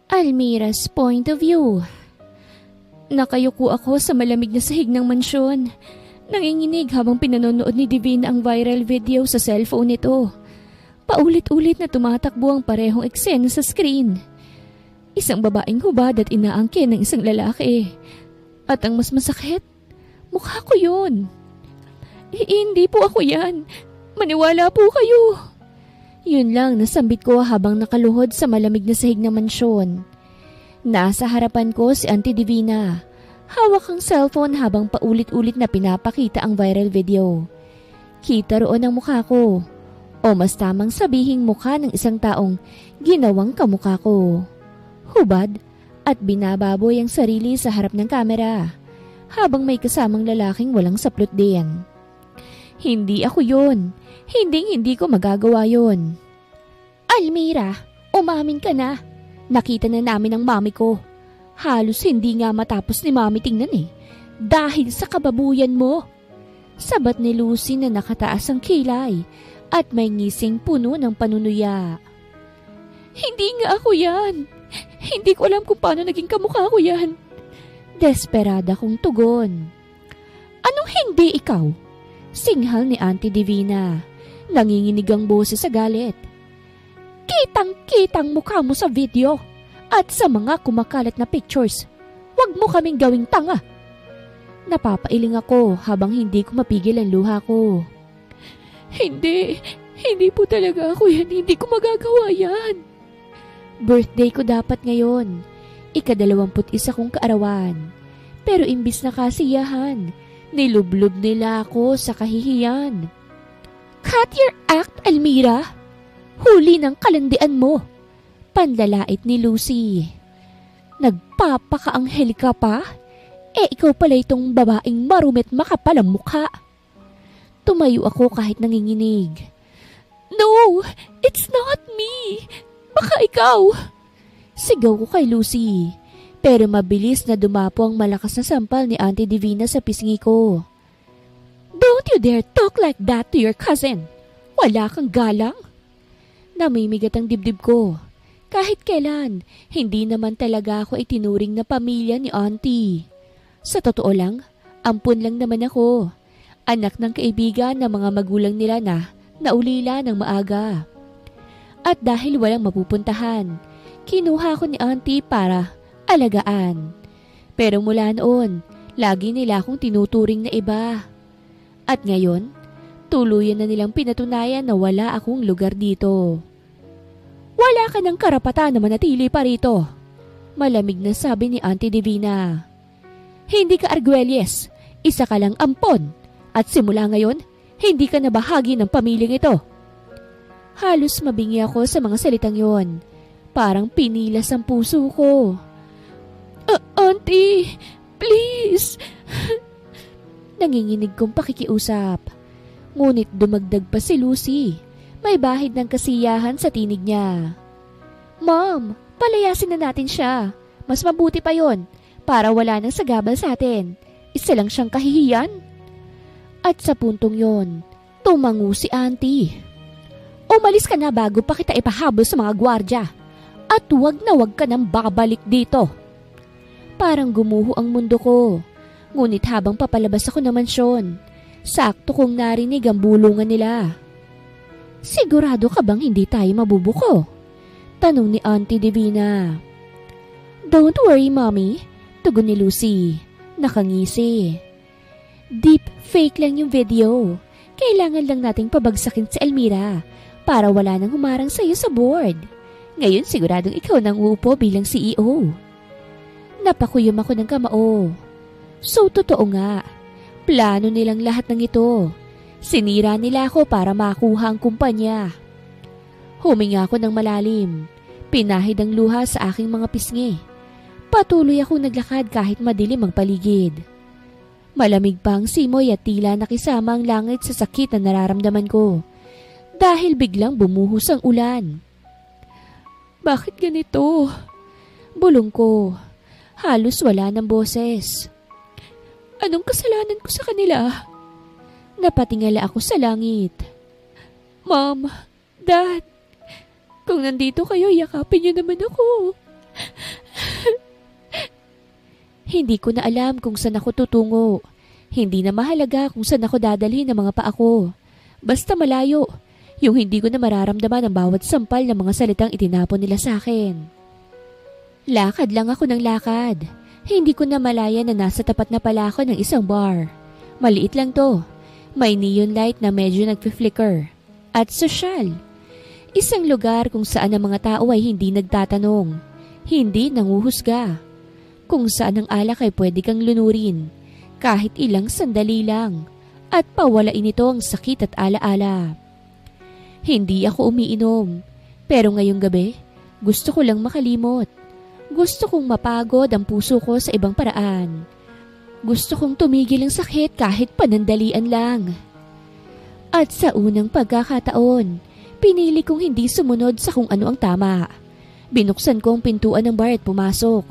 Almira's point of view. Nakayuko ako sa malamig na sahig ng mansyon. Nanginginig habang pinanonood ni Divina ang viral video sa cellphone nito. Paulit-ulit na tumatakbo ang parehong eksena sa screen. Isang babaeng hubad at inaangkin ng isang lalaki. At ang mas masakit, mukha ko yun. Hindi po ako yan. Maniwala po kayo. Yun lang nasambit ko habang nakaluhod sa malamig na sahig ng mansyon. Nasa harapan ko si Auntie Divina. Hawak ang cellphone habang paulit-ulit na pinapakita ang viral video. Kita roon ang mukha ko. O mas tamang sabihing mukha ng isang taong ginawang kamukha ko. Hubad at binababoy ang sarili sa harap ng kamera. Habang may kasamang lalaking walang saplot din. Hindi ako yun. Hindi ko magagawa yun. Almira, umamin ka na. Nakita na namin ang mami ko. Halos hindi nga matapos ni mami tingnan eh. Dahil sa kababuyan mo. Sabat ni Lucy na nakataas ang kilay at may ngising puno ng panunuya. Hindi nga ako yan. Hindi ko alam kung paano naging kamukha ko yan. Desperada kong tugon. Anong hindi ikaw? Singhal ni Auntie Divina. Nanginginig ang boses sa galit. Kitang-kitang mukha mo sa video at sa mga kumakalat na pictures. Huwag mo kaming gawing tanga. Napapailing ako habang hindi ko mapigil ang luha ko. Hindi po talaga ako yan. Hindi ko magagawa yan. Birthday ko dapat ngayon. Ika-21 kong kaarawan. Pero imbis na kasiyahan, nilublob nila ako sa kahihiyan. Cut your act, Almira. Huli ng kalandian mo. Panlalait ni Lucy. Nagpapakaanghel ka pa? Ikaw pala itong babaeng marumit makapal ang mukha. Tumayo ako kahit nanginginig. No, it's not me. Baka ikaw. Sigaw ko kay Lucy. Pero mabilis na dumapo ang malakas na sampal ni Auntie Divina sa pisngi ko. Don't you dare talk like that to your cousin. Wala kang galang. Namimigat ang dibdib ko. Kahit kailan, hindi naman talaga ako itinuring na pamilya ni Auntie. Sa totoo lang, ampun lang naman ako. Anak ng kaibigan ng mga magulang nila na naulila ng maaga. At dahil walang mapupuntahan, kinuha ko ni Auntie para alagaan. Pero mula noon, lagi nila akong tinuturing na iba. At ngayon, tuluyan na nilang pinatunayan na wala akong lugar dito. Wala ka ng karapatan na manatili pa rito. Malamig na sabi ni Auntie Divina. Hindi ka Argüelles, isa ka lang ampon. At simula ngayon, hindi ka na bahagi ng pamilyang ito. Halos mabingi ako sa mga salitang yon. Parang pinilas ang puso ko. Auntie, please. Nanginginig kong pakikiusap. Ngunit dumagdag pa si Lucy. May bahid ng kasiyahan sa tinig niya. Mom, palayasin na natin siya. Mas mabuti pa yon para wala nang sagabal sa atin. Isa lang siyang kahihiyan. At sa puntong yon, tumango si Auntie. Umalis ka na bago pa kita ipahabol sa mga gwardya. At wag na wag ka nang babalik dito. Parang gumuho ang mundo ko. Ngunit habang papalabas ako ng mansyon, sakto kong narinig ang bulungan nila. Sigurado ka bang hindi tayo mabubuko? Tanong ni Auntie Divina. Don't worry, Mommy. Tugon ni Lucy. Nakangisi. Deep fake lang yung video. Kailangan lang nating pabagsakin si Almira para wala nang humarang sa'yo sa board. Ngayon siguradong ikaw nang uupo bilang CEO. Napakuyom ako ng kamao. So totoo nga. Plano nilang lahat ng ito. Sinira nila ako para makuha ang kumpanya. Huminga ako ng malalim. Pinahid ang luha sa aking mga pisngi. Patuloy akong naglakad kahit madilim ang paligid. Malamig pa ang simoy at tila nakisama ang langit sa sakit na nararamdaman ko. Dahil biglang bumuhos ang ulan. Bakit ganito? Bulong ko. Halos wala ng boses. Anong kasalanan ko sa kanila? Napatingala ako sa langit. Mom, Dad, kung nandito kayo, yakapin niyo naman ako. Hindi ko na alam kung saan ako tutungo. Hindi na mahalaga kung saan ako dadalhin ng mga paa ko. Basta malayo, yung hindi ko na mararamdaman ang bawat sampal ng mga salitang itinapon nila sa akin. Lakad lang ako ng lakad. Hindi ko na malaya na nasa tapat na pala ako ng isang bar. Maliit lang to. May neon light na medyo nagpi-flicker. At sosyal. Isang lugar kung saan ang mga tao ay hindi nagtatanong. Hindi nanguhusga. Kung saan ang alak ay pwede kang lunurin. Kahit ilang sandali lang. At pawalain ito ang sakit at alaala. Hindi ako umiinom. Pero ngayong gabi, gusto ko lang makalimot. Gusto kong mapagod ang puso ko sa ibang paraan. Gusto kong tumigil ang sakit kahit panandalian lang. At sa unang pagkakataon, pinili kong hindi sumunod sa kung ano ang tama. Binuksan ko ang pintuan ng bar at pumasok.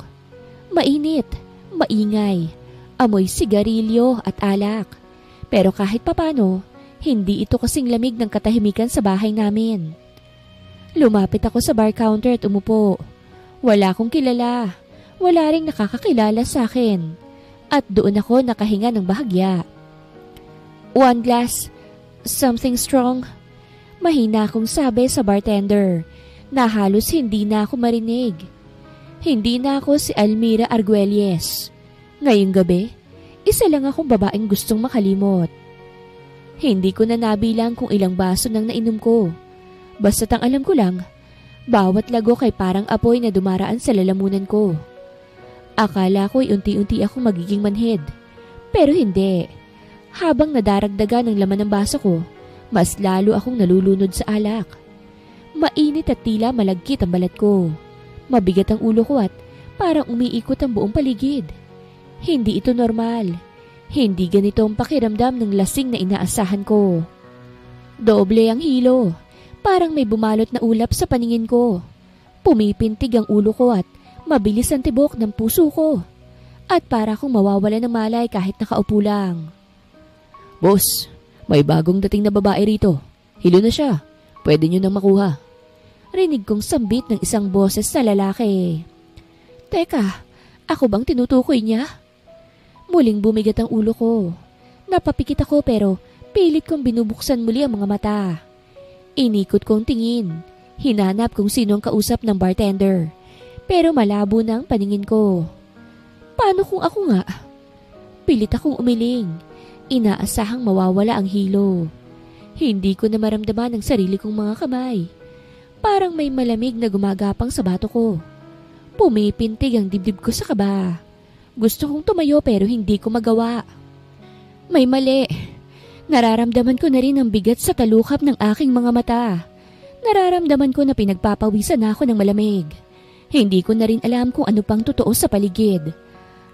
Mainit, maingay, amoy sigarilyo at alak. Pero kahit papano, hindi ito kasing lamig ng katahimikan sa bahay namin. Lumapit ako sa bar counter at umupo. Wala akong kilala. Wala ring nakakakilala sa akin. At doon ako nakahinga ng bahagya. 1 glass. Something strong. Mahina akong sabi sa bartender na halos hindi na ako marinig. Hindi na ako si Almira Arguelles. Ngayong gabi, isa lang akong babaeng gustong makalimot. Hindi ko na nabilang kung ilang baso nang nainom ko. Basta't ang alam ko lang, bawat lagok ay parang apoy na dumaraan sa lalamunan ko. Akala ko'y unti-unti akong magiging manhid. Pero hindi. Habang nadaragdagan ng laman ng baso ko, mas lalo akong nalulunod sa alak. Mainit at tila malagkit ang balat ko. Mabigat ang ulo ko at parang umiikot ang buong paligid. Hindi ito normal. Hindi ganito ang pakiramdam ng lasing na inaasahan ko. Doble ang hilo. Parang may bumalot na ulap sa paningin ko. Pumipintig ang ulo ko at mabilis ang tibok ng puso ko. At para akong mawawala ng malay kahit nakaupo lang. Boss, may bagong dating na babae rito. Hilo na siya. Pwede niyo nang makuha. Rinig kong sambit ng isang boses sa lalaki. Teka, ako bang tinutukoy niya? Muling bumigat ang ulo ko. Napapikit ako pero pilit kong binubuksan muli ang mga mata. Inikot kong tingin. Hinanap kung sino ang kausap ng bartender. Pero malabo na ang paningin ko. Paano kung ako nga? Pilit akong umiling. Inaasahang mawawala ang hilo. Hindi ko na maramdaman ang sarili kong mga kamay. Parang may malamig na gumagapang sa bato ko. Pumipintig ang dibdib ko sa kaba. Gusto kong tumayo pero hindi ko magawa. May mali. Nararamdaman ko na rin ang bigat sa talukap ng aking mga mata. Nararamdaman ko na pinagpapawisan ako ng malamig. Hindi ko na rin alam kung ano pang totoo sa paligid.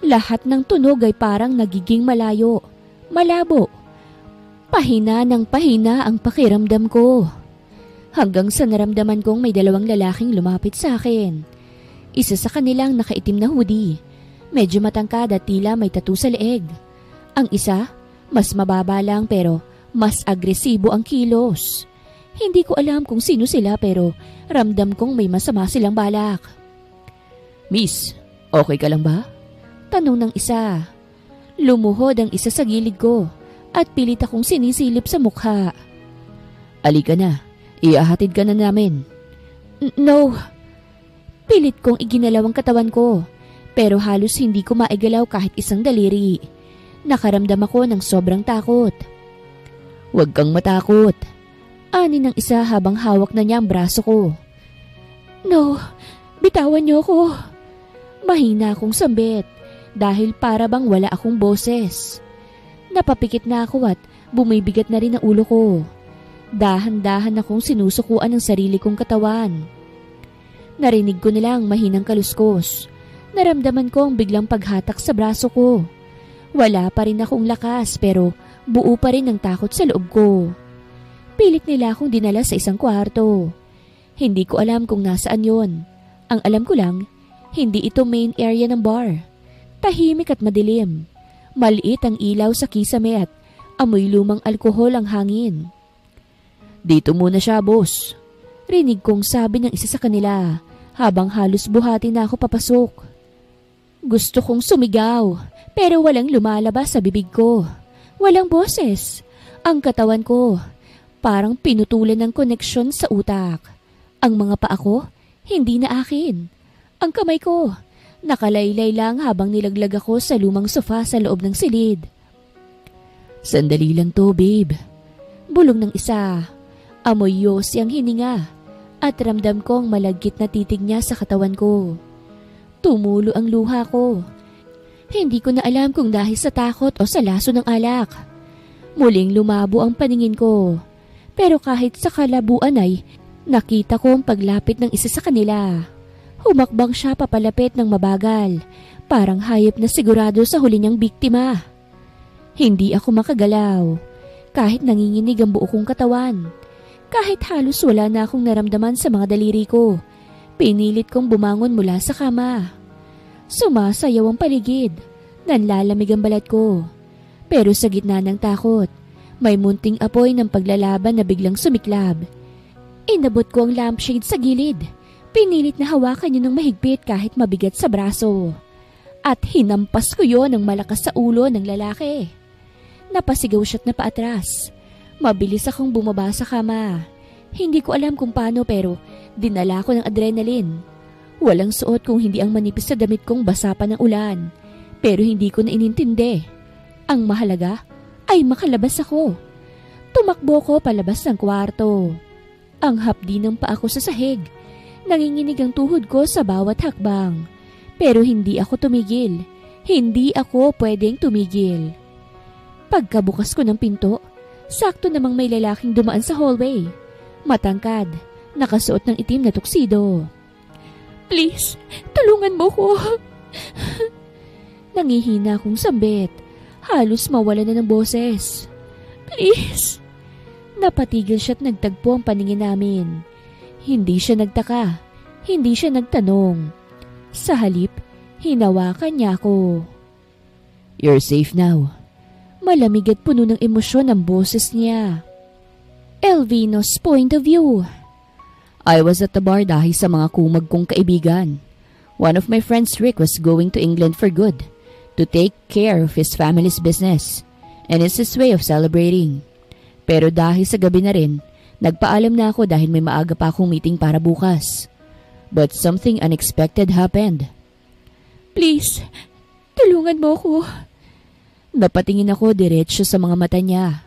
Lahat ng tunog ay parang nagiging malayo. Malabo. Pahina ng pahina ang pakiramdam ko. Hanggang sa naramdaman kong may dalawang lalaking lumapit sa akin. Isa sa kanilang nakaitim na hoodie. Medyo matangkad at tila may tattoo sa leeg. Ang isa, mas mababa lang pero mas agresibo ang kilos. Hindi ko alam kung sino sila pero ramdam kong may masama silang balak. Miss, okay ka lang ba? Tanong ng isa. Lumuhod ang isa sa gilid ko at pilit akong sinisilip sa mukha. Alika na, iahatid ka na namin. No. Pilit kong iginalaw ang katawan ko. Pero halos hindi ko maigalaw kahit isang daliri. Nakaramdam ako ng sobrang takot. Huwag kang matakot. Ani ng isa habang hawak na niya ang braso ko. No, bitawan niyo ako. Mahina akong sambit dahil para bang wala akong boses. Napapikit na ako at bumibigat na rin ang ulo ko. Dahan-dahan akong sinusukuan ng sarili kong katawan. Narinig ko nilang mahinang kaluskos. Naramdaman ko ang biglang paghatak sa braso ko. Wala pa rin akong lakas pero buo pa rin ang takot sa loob ko. Pilit nila akong dinala sa isang kwarto. Hindi ko alam kung nasaan yon. Ang alam ko lang, hindi ito main area ng bar. Tahimik at madilim. Maliit ang ilaw sa kisame at amoy lumang alkohol ang hangin. Dito muna siya, boss. Rinig kong sabi ng isa sa kanila habang halos buhati na ako papasok. Gusto kong sumigaw pero walang lumalabas sa bibig ko. Walang boses. Ang katawan ko parang pinutulan ng koneksyon sa utak. Ang mga paa ko hindi na akin. Ang kamay ko nakalaylay lang habang nilaglag ako sa lumang sofa sa loob ng silid. Sandali lang to, babe. Bulong ng isa. Amoy yosi ang hininga at ramdam kong malagkit na titig niya sa katawan ko. Tumulo ang luha ko. Hindi ko na alam kung dahil sa takot o sa laso ng alak. Muling lumabo ang paningin ko. Pero kahit sa kalabuan ay nakita ko ang paglapit ng isa sa kanila. Humakbang siya papalapit ng mabagal. Parang hayop na sigurado sa huli niyang biktima. Hindi ako makagalaw. Kahit nanginginig ang buo kong katawan. Kahit halos wala na akong naramdaman sa mga daliri ko. Pinilit kong bumangon mula sa kama. Sumasayaw ang paligid. Nanlalamig ang balat ko. Pero sa gitna ng takot, may munting apoy ng paglalaban na biglang sumiklab. Inabot ko ang lampshade sa gilid. Pinilit na hawakan yun ng mahigpit kahit mabigat sa braso. At hinampas ko yon ng malakas sa ulo ng lalaki. Napasigaw siya't napaatras. Mabilis akong bumaba sa kama. Hindi ko alam kung paano pero dinala ko ng adrenaline. Walang suot kung hindi ang manipis sa damit kong basa pa ng ulan. Pero hindi ko na inintindi. Ang mahalaga ay makalabas ako. Tumakbo ko palabas ng kwarto. Ang hapdi ng paa ko sa sahig. Nanginginig ang tuhod ko sa bawat hakbang. Pero hindi ako tumigil. Hindi ako pwedeng tumigil. Pagkabukas ko ng pinto, sakto namang may lalaking dumaan sa hallway. Matangkad, nakasuot ng itim na tuksido. Please, tulungan mo ko. Nangihina akong sambit. Halos mawala na ng boses. Please. Napatigil siya't nagtagpo ang paningin namin. Hindi siya nagtaka. Hindi siya nagtanong. Sa halip, hinawakan niya ako. You're safe now. Malamig at puno ng emosyon ang boses niya. Elvino's point of view. I was at the bar dahil sa mga kumag kong kaibigan. One of my friends, Rick, was going to England for good to take care of his family's business, and it's his way of celebrating. Pero dahil sa gabi na rin, nagpaalam na ako dahil may maaga pa akong meeting para bukas. But something unexpected happened. Please, tulungan mo ko. Napatingin ako diretsyo sa mga mata niya.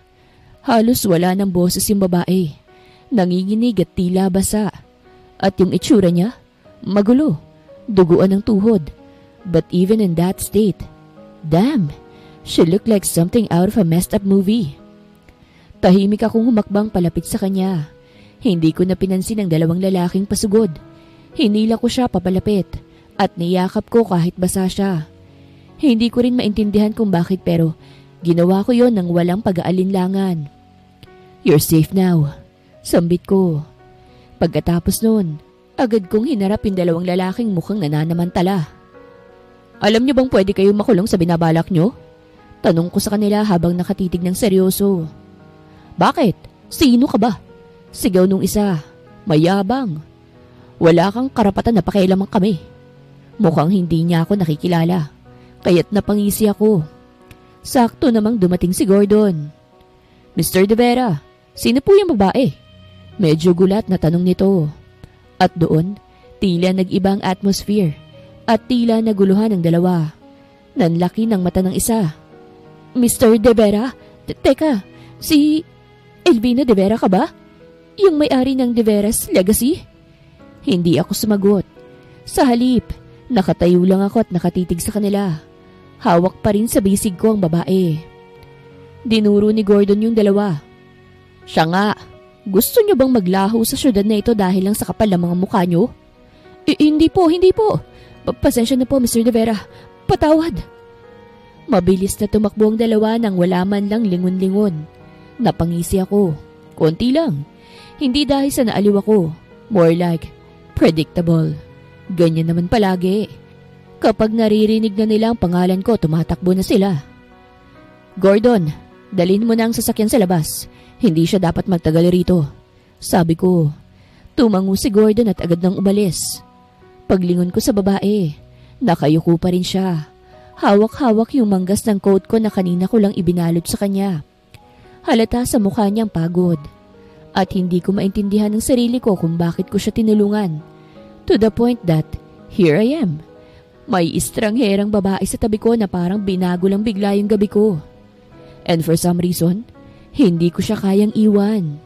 Halos wala ng boses yung babae. Nanginginig at tila basa. At yung itsura niya, magulo, duguan ng tuhod. But even in that state, damn, she looked like something out of a messed up movie. Tahimik akong humakbang palapit sa kanya. Hindi ko na pinansin ang dalawang lalaking pasugod. Hinila ko siya papalapit at niyakap ko kahit basa siya. Hindi ko rin maintindihan kung bakit pero ginawa ko yon ng walang pag-aalinlangan. You're safe now, sambit ko. Pagkatapos noon, agad kong hinarap yung dalawang lalaking mukhang nananamantala. Alam niyo bang pwede kayong makulong sa binabalak niyo? Tanong ko sa kanila habang nakatitig ng seryoso. Bakit? Sino ka ba? Sigaw nung isa. Mayabang. Wala kang karapatan na pakialaman kami. Mukhang hindi niya ako nakikilala. Kaya't napangisi ako. Sakto namang dumating si Gordon. Mr. De Vera, sino po yung babae? Medyo gulat na tanong nito. At doon, tila nag-iba ang atmosphere at tila naguluhan ng dalawa. Nanlaki ng mata ng isa. Mr. De Vera? Teka, si Elvino De Vera ka ba? Yung may-ari ng De Vera's Legacy? Hindi ako sumagot. Sa halip, nakatayo lang ako at nakatitig sa kanila. Hawak pa rin sa bisig ko ang babae. Dinuro ni Gordon yung dalawa. Siya nga, gusto niyo bang maglaho sa syudad na ito dahil lang sa kapal ng mga mukha niyo? Hindi po. Pasensya na po, Mr. De Vera. Patawad. Mabilis na tumakbo ang dalawa nang wala man lang lingon-lingon. Napangisi ako. Konti lang. Hindi dahil sa naaliw ako. More like predictable. Ganyan naman palagi. Kapag naririnig na nila ang pangalan ko, tumatakbo na sila. Gordon, dalhin mo na ang sasakyan sa labas. Hindi siya dapat magtagal rito. Sabi ko. Tumango si Gordon at agad nang umalis. Paglingon ko sa babae, nakayuko pa rin siya. Hawak-hawak yung manggas ng coat ko na kanina ko lang ibinalot sa kanya. Halata sa mukha niyang pagod. At hindi ko maintindihan ng sarili ko kung bakit ko siya tinulungan. To the point that, here I am. May estrangherang babae sa tabi ko na parang binago lang bigla yung gabi ko. And for some reason, hindi ko siya kayang iwan.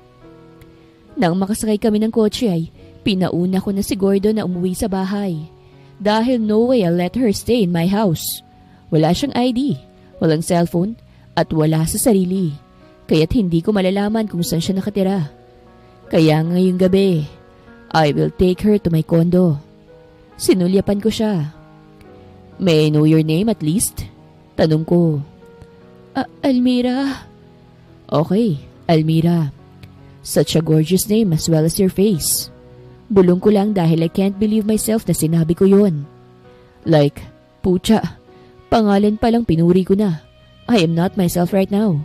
Nang makasakay kami ng kotse ay pinauna ko na si Gordon na umuwi sa bahay. Dahil no way I'll let her stay in my house. Wala siyang ID, walang cellphone, at wala sa sarili. Kaya't hindi ko malalaman kung saan siya nakatira. Kaya ngayong gabi, I will take her to my condo. Sinulyapan ko siya. May I know your name at least? Tanong ko. Almira. Okay, Almira. Such a gorgeous name as well as your face. Bulong ko lang dahil I can't believe myself na sinabi ko yun. Like, pucha, pangalan palang pinuri ko na. I am not myself right now.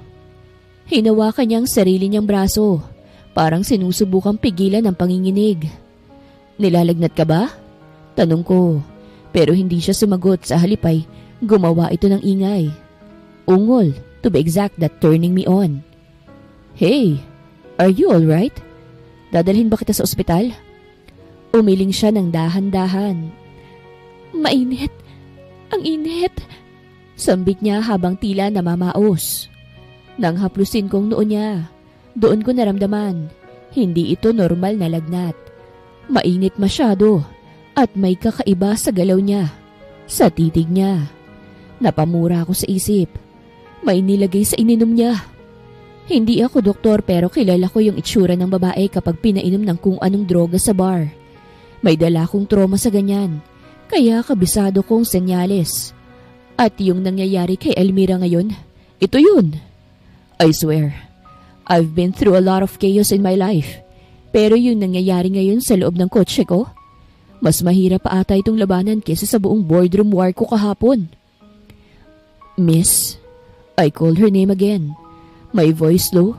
Hinawakan niyang sarili niyang braso, parang sinusubukang pigilan ang panginginig. Nilalagnat ka ba? Tanong ko, pero hindi siya sumagot. Sa halip ay gumawa ito ng ingay. Ungol, to be exact, that turning me on. Hey, are you alright? Dadalhin ba kita sa ospital? Umiling siya ng dahan-dahan. Mainit. Ang init. Sambit niya habang tila namamaos. Nang haplusin kong noo niya, doon ko naramdaman, hindi ito normal na lagnat. Mainit masyado at may kakaiba sa galaw niya, sa titig niya. Napamura ako sa isip. May nilagay sa ininom niya. Hindi ako doktor pero kilala ko yung itsura ng babae kapag pinainom ng kung anong droga sa bar. May dala kong trauma sa ganyan, kaya kabisado kong senyales. At yung nangyayari kay Almira ngayon, ito yun. I swear, I've been through a lot of chaos in my life. Pero yung nangyayari ngayon sa loob ng kotse ko, mas mahirap pa ata itong labanan kesa sa buong boardroom war ko kahapon. Miss, I called her name again. My voice low,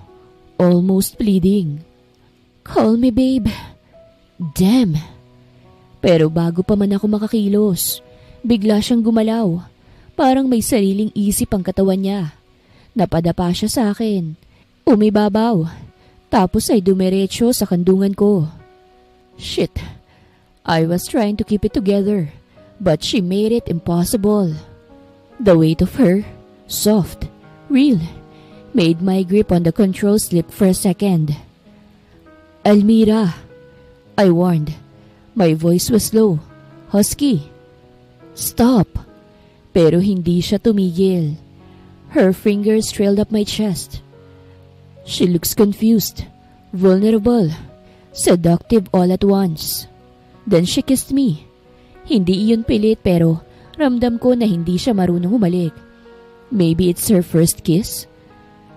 almost pleading. Call me babe. Damn. Pero bago pa man ako makakilos, bigla siyang gumalaw. Parang may sariling isip ang katawan niya. Napadapa siya sa akin. Umibabaw. Tapos ay dumiretso sa kandungan ko. Shit. I was trying to keep it together, but she made it impossible. The weight of her, soft, real, made my grip on the control slip for a second. Almira, I warned. My voice was low, husky. Stop. Pero hindi siya tumigil. Her fingers trailed up my chest. She looks confused, vulnerable, seductive all at once. Then she kissed me. Hindi iyon pilit pero ramdam ko na hindi siya marunong humalik. Maybe it's her first kiss?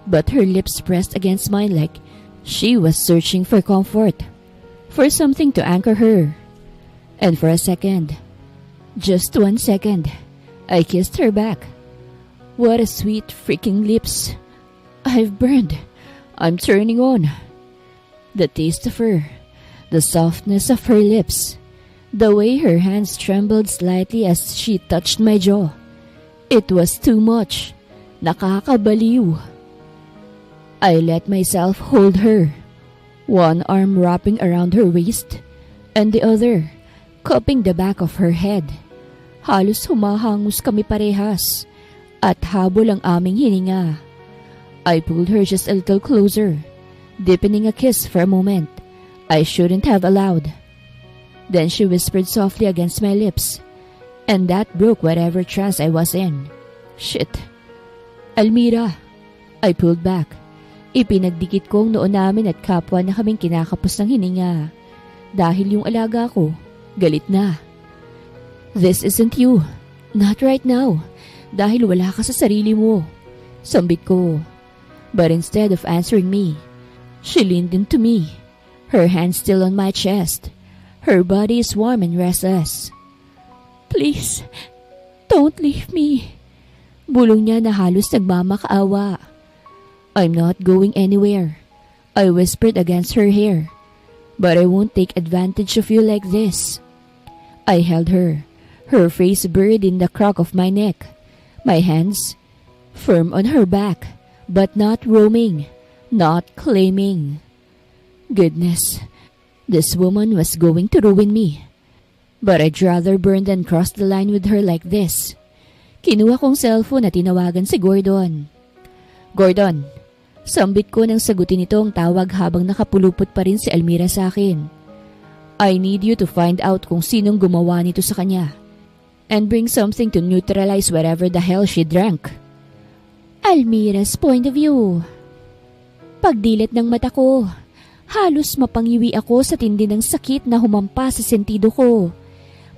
But her lips pressed against mine like she was searching for comfort, for something to anchor her. And for a second, just 1 second, I kissed her back. What a sweet freaking lips. I've burned. I'm turning on. The taste of her, the softness of her lips, the way her hands trembled slightly as she touched my jaw. It was too much. Nakakabaliw. I let myself hold her, one arm wrapping around her waist, and the other cupping the back of her head. Halos humahangos kami parehas, at habol ang aming hininga. I pulled her just a little closer, deepening a kiss for a moment I shouldn't have allowed. Then she whispered softly against my lips, and that broke whatever trance I was in. Shit. Almira. I pulled back. Ipinagdikit ko ang noo namin at kapwa na kaming kinakapos ng hininga. Dahil yung alaga ko, galit na. This isn't you. Not right now. Dahil wala ka sa sarili mo. Sambit ko. But instead of answering me, she leaned into me, her hand still on my chest. Her body is warm and restless. Please, don't leave me. Bulong niya na halos nagmamakaawa. I'm not going anywhere, I whispered against her hair. But I won't take advantage of you like this. I held her face buried in the crack of my neck, my hands firm on her back, but not roaming, not claiming. Goodness, this woman was going to ruin me. But I'd rather burn than cross the line with her like this. Kinuha kong cellphone at tinawagan si Gordon. Gordon, sambit ko nang sagutin ito ang tawag habang nakapulupot pa rin si Almira sa akin. I need you to find out kung sinong gumawa nito sa kanya. And bring something to neutralize whatever the hell she drank. Almira's point of view. Pagdilat ng mata ko, halos mapangiwi ako sa tindi ng sakit na humampa sa sentido ko.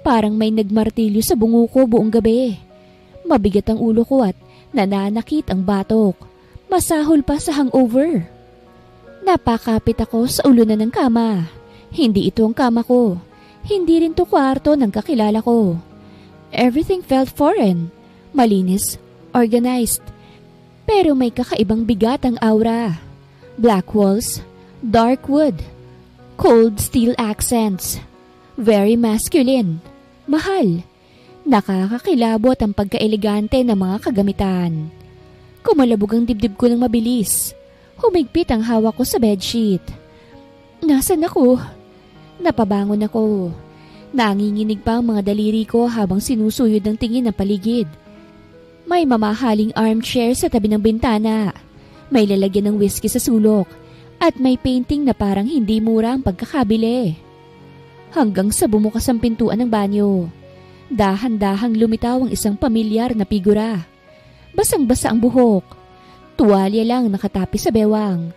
Parang may nagmartilyo sa bungo ko buong gabi. Mabigat ang ulo ko at nananakit ang batok. Masahol pa sa hangover. Napakapit ako sa ulunan ng kama. Hindi ito ang kama ko. Hindi rin to kwarto ng kakilala ko. Everything felt foreign, malinis, organized. Pero may kakaibang bigat ang aura. Black walls, dark wood, cold steel accents. Very masculine, mahal. Nakakakilabot ang pagkaelegante ng mga kagamitan. Kumalabog ang dibdib ko ng mabilis. Humigpit ang hawak ko sa bedsheet. Nasaan ako? Napabangon ako. Nanginginig pa ang mga daliri ko habang sinusuyod ng tingin ng paligid. May mamahaling armchair sa tabi ng bintana. May lalagyan ng whiskey sa sulok. At may painting na parang hindi mura ang pagkakabili. Hanggang sa bumukas ang pintuan ng banyo. Dahan-dahang lumitaw ang isang pamilyar na figura. Basang-basa ang buhok. Tuwalya lang nakatapi sa bewang.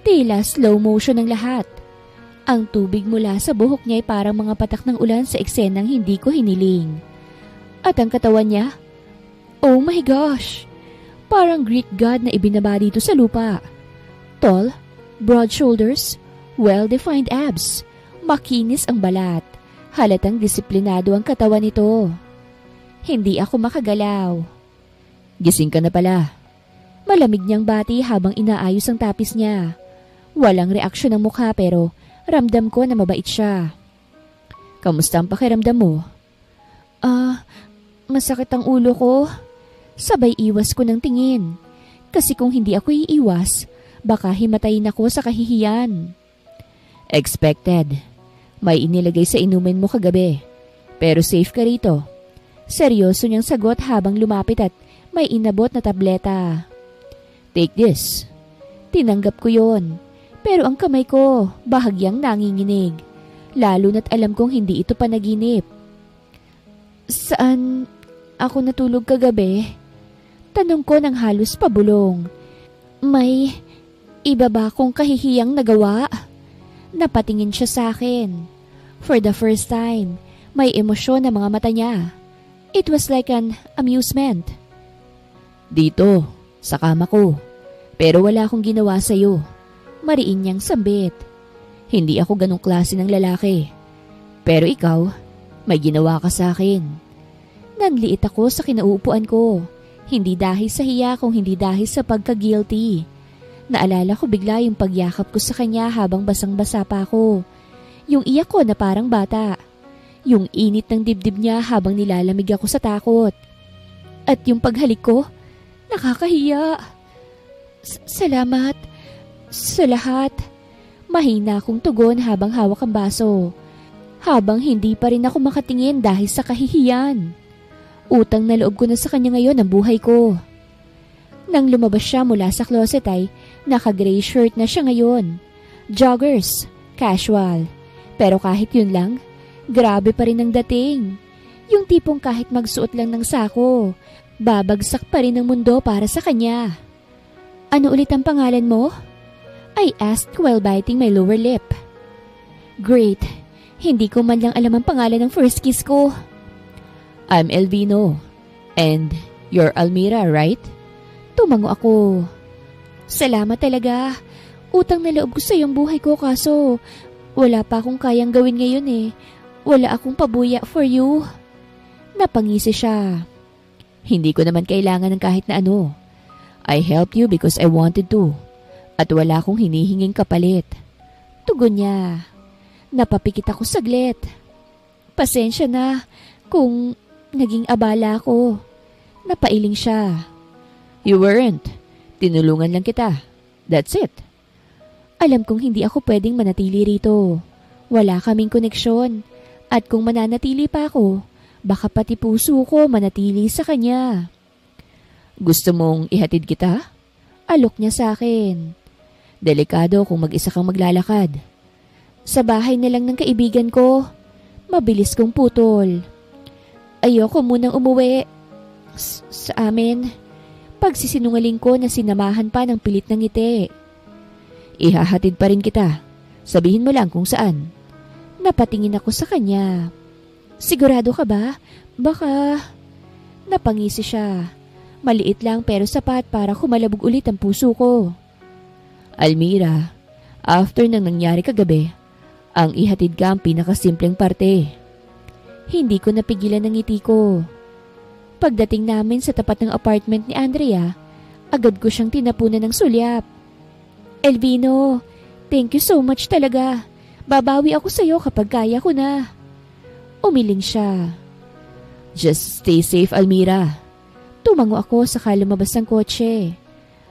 Tila slow motion ang lahat. Ang tubig mula sa buhok niya ay parang mga patak ng ulan sa eksenang hindi ko hiniling. At ang katawan niya? Oh my gosh! Parang Greek god na ibinaba dito sa lupa. Tall, broad shoulders, well-defined abs, makinis ang balat. Halatang disiplinado ang katawan nito. Hindi ako makagalaw. Gising ka na pala. Malamig niyang bati habang inaayos ang tapis niya. Walang reaksyon ng mukha pero ramdam ko na mabait siya. Kamusta ang pakiramdam mo? Masakit ang ulo ko. Sabay iwas ko ng tingin. Kasi kung hindi ako iiwas, baka himatayin ako sa kahihiyan. Expected. May inilagay sa inumin mo kagabi. Pero safe ka rito. Seryoso niyang sagot habang lumapit at may inabot na tableta. Take this. Tinanggap ko yon. Pero ang kamay ko, bahagyang nanginginig. Lalo na't alam kong hindi ito panaginip. Saan ako natulog kagabi? Tanong ko ng halos pabulong. May iba ba akong kahihiyang nagawa? Napatingin siya sa akin. For the first time, may emosyon na mga mata niya. It was like an amusement. Dito, sa kama ko. Pero wala akong ginawa sa'yo. Mariin niyang sambit. Hindi ako ganong klase ng lalaki. Pero ikaw, may ginawa ka sa akin. Nanliit ako sa kinauupuan ko. Hindi dahil sa hiya kung hindi dahil sa pagka-guilty. Naalala ko bigla yung pagyakap ko sa kanya habang basang-basa pa ako. Yung iyak ko na parang bata. Yung init ng dibdib niya habang nilalamig ako sa takot. At yung paghalik ko, nakakahiya. Salamat sa lahat. Mahina akong tugon habang hawak ang baso. Habang hindi pa rin ako makatingin dahil sa kahihiyan. Utang na loob ko na sa kanya ngayon ang buhay ko. Nang lumabas siya mula sa closet ay naka-gray shirt na siya ngayon. Joggers, casual. Pero kahit yun lang, grabe pa rin ang dating. Yung tipong kahit magsuot lang ng sako, babagsak pa rin ang mundo para sa kanya. Ano ulit ang pangalan mo? I asked while biting my lower lip. Great, hindi ko man lang alam ang pangalan ng first kiss ko. I'm Elvino. And you're Almira, right? Tumango ako. Salamat talaga. Utang na loob ko sa iyong buhay ko kaso wala pa akong kayang gawin ngayon eh. Wala akong pabuya for you. Napangisi siya. Hindi ko naman kailangan ng kahit na ano. I helped you because I wanted to. At wala akong hinihinging kapalit. Tugon niya. Napapikit ako saglit. Pasensya na kung naging abala ako. Napailing siya. You weren't. Tinulungan lang kita. That's it. Alam kong hindi ako pwedeng manatili rito. Wala kaming koneksyon. At kung mananatili pa ako, baka pati puso ko manatili sa kanya. Gusto mong ihatid kita? Alok niya sa akin. Delikado kung mag-isa kang maglalakad. Sa bahay na lang ng kaibigan ko. Mabilis kong putol. Ayoko munang umuwi. Sa amin. Pagsisinungaling ko na sinamahan pa ng pilit ng ngiti. Ihahatid pa rin kita. Sabihin mo lang kung saan. Napatingin ako sa kanya. Sigurado ka ba? Baka... Napangisi siya. Maliit lang pero sapat para kumalabog ulit ang puso ko. Almira, after nang nangyari kagabi, ang ihatid ka ang pinakasimpleng parte. Hindi ko napigilan ng ngiti ko. Pagdating namin sa tapat ng apartment ni Andrea, agad ko siyang tinapunan ng sulyap. Elvino, thank you so much talaga. Babawi ako sa'yo kapag kaya ko na. Umiling siya. Just stay safe, Almira. Tumango ako saka lumabas ng kotse.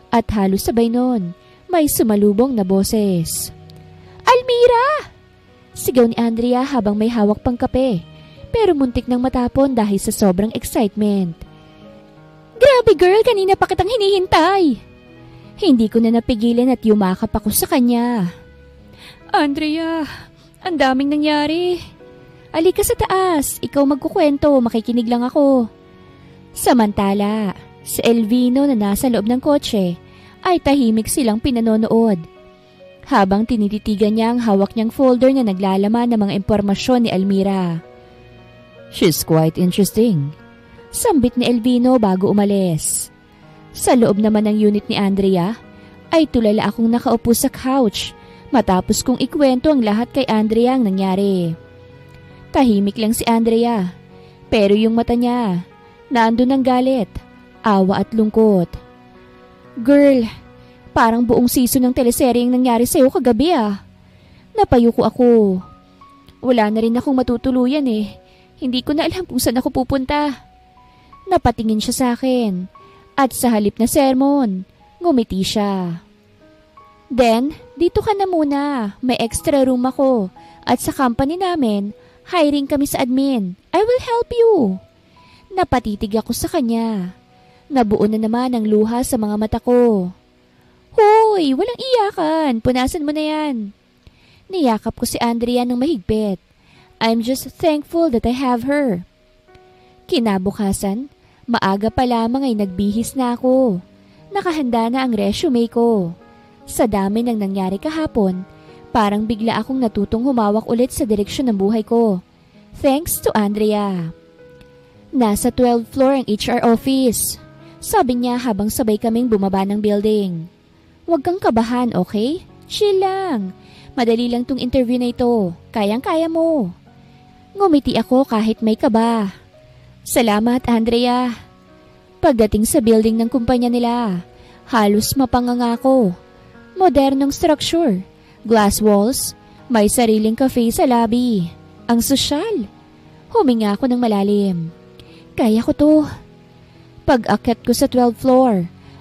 At halos sabay nun, may sumalubong na boses. Almira! Sigaw ni Andrea habang may hawak pang kape, pero muntik nang matapon dahil sa sobrang excitement. Grabe girl, kanina pa kitang hinihintay. Hindi ko na napigilan at yumakap ako sa kanya. Andrea, ang daming nangyari. Alika sa taas, ikaw magkukwento, makikinig lang ako. Samantala, si Elvino na nasa loob ng kotse ay tahimik silang pinanonood. Habang tinititigan niya ang hawak niyang folder na naglalaman ng mga impormasyon ni Almira. She's quite interesting. Sambit ni Elvino bago umalis. Sa loob naman ng unit ni Andrea, ay tulala akong nakaupo sa couch matapos kong ikwento ang lahat kay Andrea ang nangyari. Tahimik lang si Andrea, pero yung mata niya, naandun ang galit, awa at lungkot. Girl, parang buong season ng teleserye ang nangyari sa'yo kagabi ah. Napayuko ako. Wala na rin akong matutuluyan eh. Hindi ko na alam kung saan ako pupunta. Napatingin siya sa akin. At sa halip na sermon, ngumiti siya. Then, dito ka na muna. May extra room ako. At sa company namin, hiring kami sa admin. I will help you. Napatitig ako sa kanya. Nabuo na naman ang luha sa mga mata ko. Hoy, walang iyakan. Punasan mo na yan. Niyakap ko si Andrea ng mahigpit. I'm just thankful that I have her. Kinabukasan, maaga pa lamang ay nagbihis na ako. Nakahanda na ang resume ko. Sa dami ng nangyari kahapon, parang bigla akong natutong humawak ulit sa direksyon ng buhay ko. Thanks to Andrea. Nasa 12th floor ang HR office. Sabi niya habang sabay kaming bumaba ng building. Huwag kang kabahan, okay? Chill lang. Madali lang tong interview na ito. Kayang-kaya mo. Ngumiti ako kahit may kaba. Salamat, Andrea. Pagdating sa building ng kumpanya nila, halos mapanganga ako. Modernong structure, glass walls, may sariling cafe sa lobby. Ang sosyal. Huminga ako ng malalim. Kaya ko to. Pag-akyat ko sa 12th floor,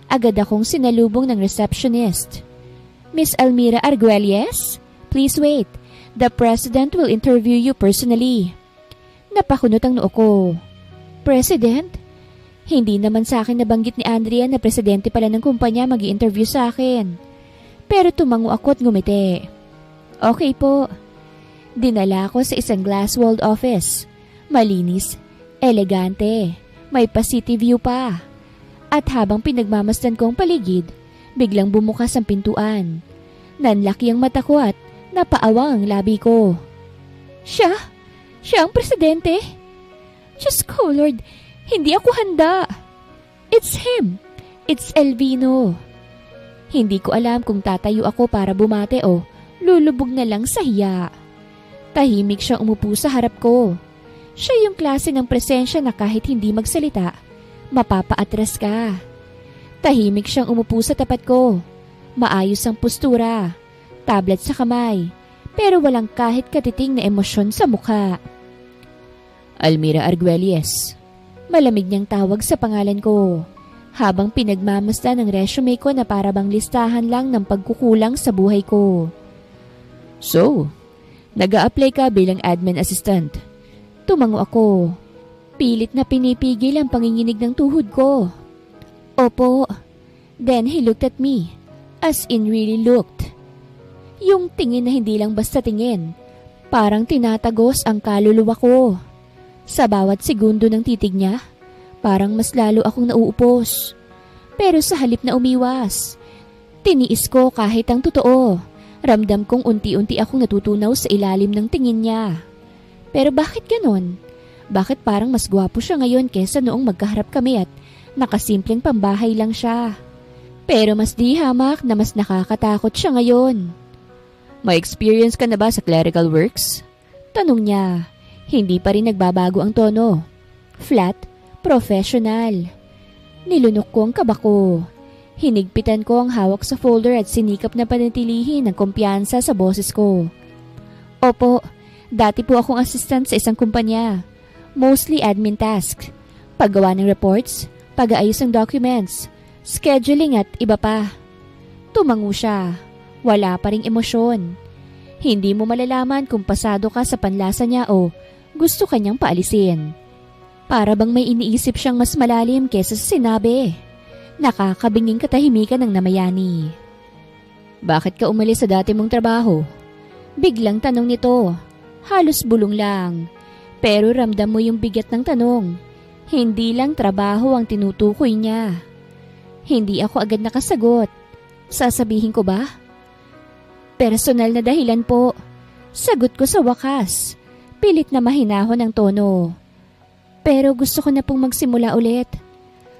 agad akong sinalubong ng receptionist. Miss Almira Arguelles, please wait. The president will interview you personally. Napakunot ang noo ko. President? Hindi naman sa akin nabanggit ni Andrea na presidente pala ng kumpanya mag-i-interview sa akin. Pero tumango ako at ngumiti. Okay po. Dinala ako sa isang glass-walled office. Malinis, elegante, may pa-city view pa. At habang pinagmamasdan ko ang paligid, biglang bumukas ang pintuan. Nanlaki ang mata ko at napaawang ang labi ko. Siya? Siya ang presidente? Diyos ko, Lord, hindi ako handa. It's him. It's Elvino. Hindi ko alam kung tatayo ako para bumate o lulubog na lang sa hiya. Tahimik siyang umupo sa harap ko. Siya yung klase ng presensya na kahit hindi magsalita, mapapaatras ka. Tahimik siyang umupo sa tapat ko. Maayos ang postura, tablet sa kamay, pero walang kahit katiting na emosyon sa mukha. Almira Arguelles. Malamig niyang tawag sa pangalan ko, habang pinagmamasdan ng resume ko na para bang listahan lang ng pagkukulang sa buhay ko. So, nag-a-apply ka bilang admin assistant. Tumango ako. Pilit na pinipigil ang panginginig ng tuhod ko. Opo. Then he looked at me. As in really looked. Yung tingin na hindi lang basta tingin. Parang tinatagos ang kaluluwa ko. Sa bawat segundo ng titig niya, parang mas lalo akong nauupos. Pero sa halip na umiwas, tiniis ko kahit ang totoo. Ramdam kong unti-unti akong natutunaw sa ilalim ng tingin niya. Pero bakit ganon? Bakit parang mas gwapo siya ngayon kesa noong magkaharap kami at nakasimpleng pambahay lang siya? Pero mas di hamak na mas nakakatakot siya ngayon. May experience ka na ba sa clerical works? Tanong niya. Hindi pa rin nagbabago ang tono. Flat, professional. Nilunok ko ang kaba ko. Hinigpitan ko ang hawak sa folder at sinikap na panatilihin ang kumpiyansa sa boses ko. Opo, dati po akong assistant sa isang kumpanya. Mostly admin task. Paggawa ng reports, pag-aayos ng documents, scheduling at iba pa. Tumango siya. Wala pa ring emosyon. Hindi mo malalaman kung pasado ka sa panlasa niya o gusto kanyang paalisin. Para bang may iniisip siyang mas malalim kesa sa sinabi. Nakakabinging katahimikan ng namayani. Bakit ka umalis sa dati mong trabaho? Biglang tanong nito. Halos bulong lang. Pero ramdam mo yung bigat ng tanong. Hindi lang trabaho ang tinutukoy niya. Hindi ako agad nakasagot. Sasabihin ko ba? Personal na dahilan po. Sagot ko sa wakas. Pilit na mahinahon ang tono. Pero gusto ko na pong magsimula ulit.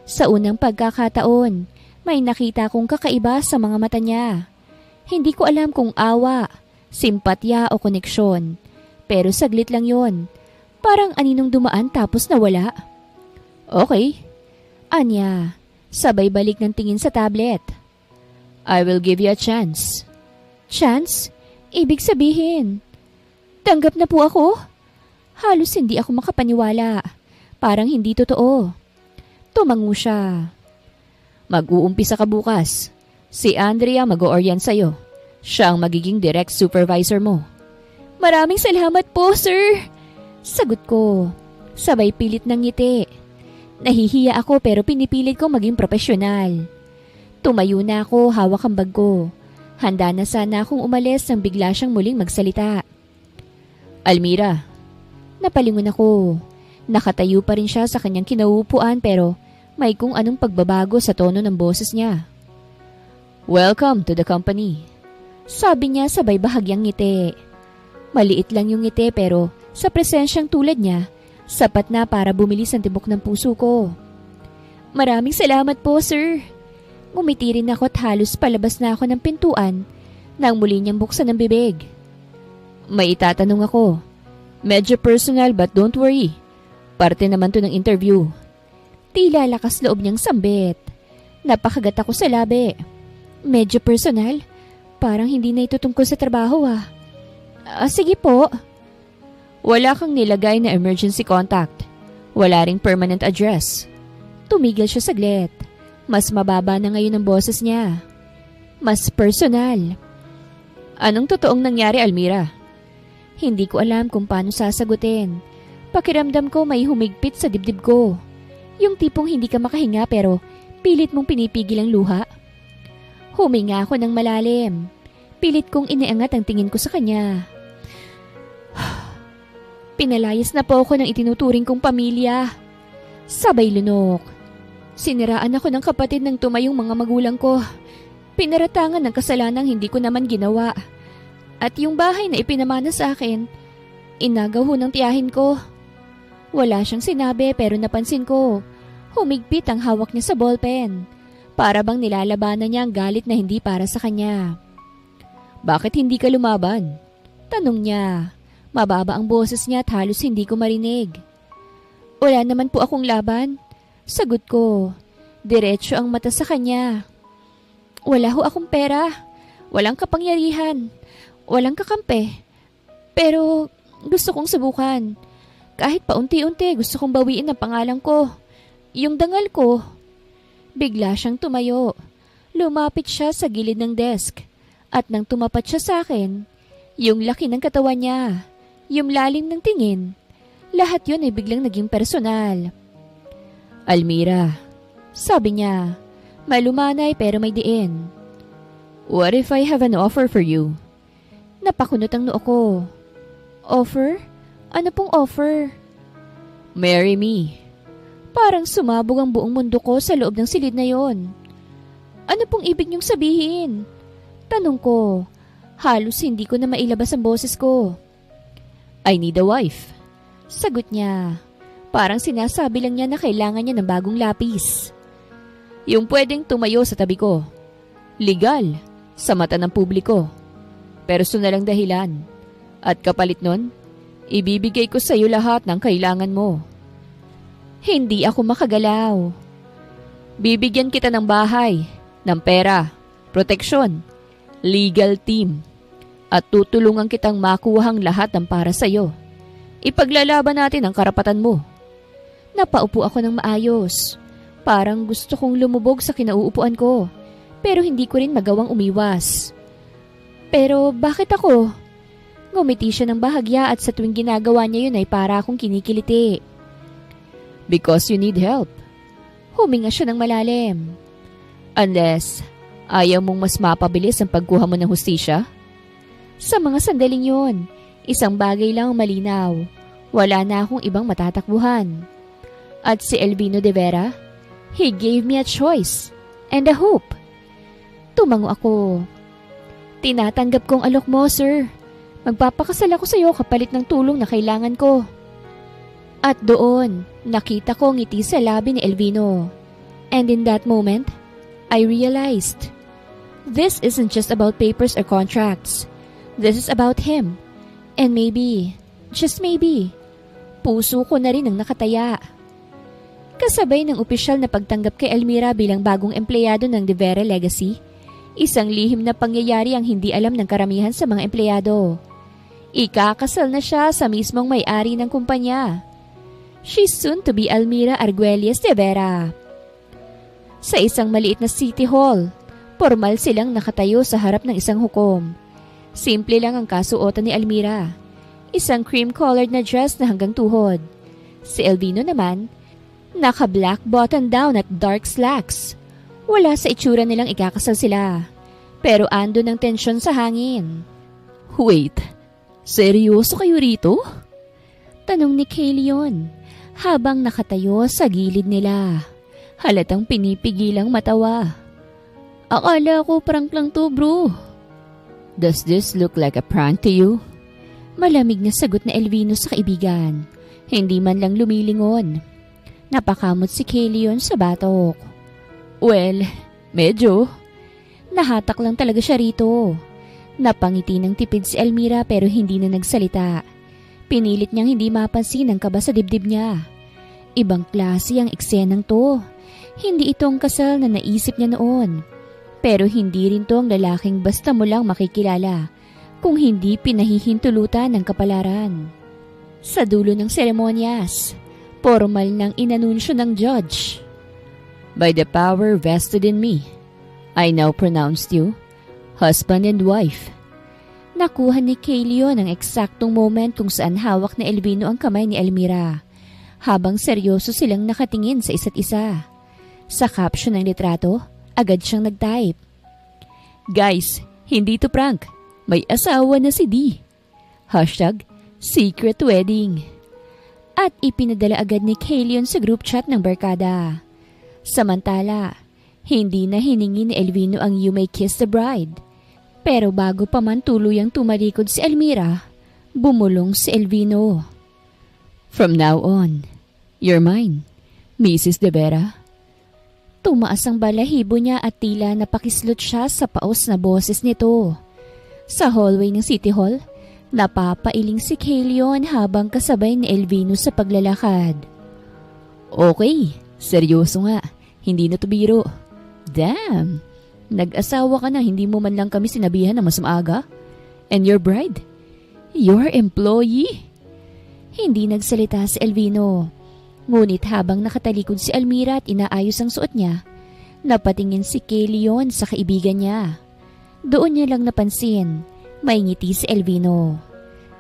Sa unang pagkakataon, may nakita kong kakaiba sa mga mata niya. Hindi ko alam kung awa, simpatya o koneksyon. Pero saglit lang yon. Parang aninong dumaan tapos nawala. Okay. Anya, sabay balik ng tingin sa tablet. I will give you a chance. Chance? Ibig sabihin, tanggap na po ako? Halos hindi ako makapaniwala. Parang hindi totoo. Tumango siya. Mag-uumpisa ka bukas. Si Andrea mag-o-orient sa'yo. Siya ang magiging direct supervisor mo. Maraming salamat po, sir. Sagot ko. Sabay pilit ng ngiti. Nahihiya ako pero pinipilit ko maging profesional. Tumayo na ako, hawak ang bag ko. Handa na sana akong umalis nang bigla siyang muling magsalita. Almira. Napalingon ako. Nakatayo pa rin siya sa kanyang kinauupuan pero may kung anong pagbabago sa tono ng boses niya. Welcome to the company. Sabi niya sabay bahagyang ngiti. Maliit lang yung ngiti pero sa presensyang tulad niya, sapat na para bumilis ang tibok ng puso ko. Maraming salamat po, sir. Ngumiti rin ako at halos palabas na ako ng pintuan nang muli niyang buksan ang bibig. May itatanong ako. Medyo personal but don't worry. Parte naman to ng interview. Tila lakas loob niyang sambit. Napakagat ako sa labi. Medyo personal? Parang hindi na ito tungkol sa trabaho ah. Sige po. Wala kang nilagay na emergency contact. Wala ring permanent address. Tumigil siya saglit. Mas mababa na ngayon ang boses niya. Mas personal. Anong totoong nangyari, Almira? Hindi ko alam kung paano sasagutin. Pakiramdam ko may humigpit sa dibdib ko. Yung tipong hindi ka makahinga pero pilit mong pinipigil ang luha. Huminga ako ng malalim. Pilit kong iniangat ang tingin ko sa kanya. Pinalayas na po ako ng itinuturing kong pamilya. Sabay lunok. Siniraan ako ng kapatid ng tumayong mga magulang ko. Pinaratangan ng kasalanang hindi ko naman ginawa. At yung bahay na ipinamana sa akin, inagaw ho ng tiyahin ko. Wala siyang sinabi pero napansin ko. Humigpit ang hawak niya sa ballpen. Para bang nilalabanan niya ang galit na hindi para sa kanya. Bakit hindi ka lumaban? Tanong niya. Mababa ang boses niya at halos hindi ko marinig. Wala naman po akong laban. Sagot ko. Diretso ang mata sa kanya. Wala ho akong pera. Walang kapangyarihan. Walang kakampi. Pero gusto kong subukan. Kahit paunti-unti gusto kong bawiin ang pangalan ko. Yung dangal ko. Bigla siyang tumayo. Lumapit siya sa gilid ng desk. At nang tumapat siya sa akin, yung laki ng katawan niya, yung lalim ng tingin, lahat yun ay biglang naging personal. Almira, Sabi niya, malumanay pero may diin. what if I have an offer for you? Napakunot ang noo ko. Offer? Ano pong offer? Marry me. Parang sumabog ang buong mundo ko sa loob ng silid na yon. Ano pong ibig niyong sabihin? Tanong ko. Halos hindi ko na mailabas ang boses ko. I need a wife. Sagot niya. Parang sinasabi lang niya na kailangan niya ng bagong lapis. Yung pwedeng tumayo sa tabi ko. Legal, sa mata ng publiko. Personal ang dahilan. At kapalit nun, ibibigay ko sa iyo lahat ng kailangan mo. Hindi ako makagalaw. Bibigyan kita ng bahay, ng pera, proteksyon, legal team, at tutulungan kitang makuhang lahat ng para sa iyo. Ipaglalaban natin ang karapatan mo. Napaupo ako ng maayos. Parang gusto kong lumubog sa kinauupuan ko. Pero hindi ko rin magawang umiwas. Pero bakit ako? Ngumiti siya ng bahagya at sa tuwing ginagawa niya yun ay para akong kinikiliti. Because you need help. Huminga siya ng malalim. Unless ayaw mong mas mapabilis ang pagkuha mo ng hustisya? Sa mga sandaling yun, isang bagay lang ang malinaw. Wala na akong ibang matatakbuhan. At si Elvino de Vera, he gave me a choice and a hope. Tumango ako. Tinatanggap kong alok mo, sir. Magpapakasal ako sa iyo kapalit ng tulong na kailangan ko. At doon, nakita ko ngiti sa labi ni Elvino. And in that moment, I realized, this isn't just about papers or contracts. This is about him. And maybe, just maybe, puso ko na rin ang nakataya. Kasabay ng opisyal na pagtanggap kay Almira bilang bagong empleyado ng De Vera Legacy, isang lihim na pangyayari ang hindi alam ng karamihan sa mga empleyado. Ikakasal na siya sa mismong may-ari ng kumpanya. She's soon to be Almira Arguelles de Vera. Sa isang maliit na city hall, formal silang nakatayo sa harap ng isang hukom. Simple lang ang kasuotan ni Almira. Isang cream-colored na dress na hanggang tuhod. Si Elvino naman, naka-black button down at dark slacks. Wala sa itsura nilang ikakasal sila. Pero ando ng tensyon sa hangin. Wait, seryoso kayo rito? Tanong ni Kayleon habang nakatayo sa gilid nila. Halatang pinipigilang matawa. Akala ko prank lang to, bro. Does this look like a prank to you? Malamig na sagot na Elvino sa kaibigan. Hindi man lang lumilingon. Napakamot si Kayleon sa batok. Well, medyo. Nahatak lang talaga siya rito. Napangiti ng tipid si Almira pero hindi na nagsalita. Pinilit niyang hindi mapansin ang kaba sa dibdib niya. Ibang klase ang eksenang to. Hindi ito ang kasal na naisip niya noon. Pero hindi rin to ang lalaking basta mo lang makikilala kung hindi pinahihintulutan ng kapalaran. Sa dulo ng seremonyas, formal nang inanunsyo ng judge. By the power vested in me, I now pronounce you husband and wife. Nakuha ni Kayleon ang eksaktong moment kung saan hawak na Elvino ang kamay ni Almira, habang seryoso silang nakatingin sa isa't isa. Sa caption ng litrato, agad siyang nag-type. Guys, hindi to prank. May asawa na si D. #secret wedding. At ipinadala agad ni Kayleon sa group chat ng barkada. Samantala, hindi na hiningi ni Elvino ang "You may kiss the bride." Pero bago pa man tuluyang tumalikod si Almira, bumulong si Elvino. From now on, you're mine, Mrs. de Vera. Tumaas ang balahibo niya at tila napakislot siya sa paos na boses nito. Sa hallway ng City Hall, napapailing si Kayleon habang kasabay ni Elvino sa paglalakad. Okay, seryoso nga, hindi na to biro. Damn! Nag-asawa ka na, hindi mo man lang kami sinabihan na mas maaga? And your bride? Your employee? Hindi nagsalita si Elvino. Ngunit habang nakatalikod si Almira at inaayos ang suot niya, napatingin si Kay Leon sa kaibigan niya. Doon niya lang napansin, may ngiti si Elvino.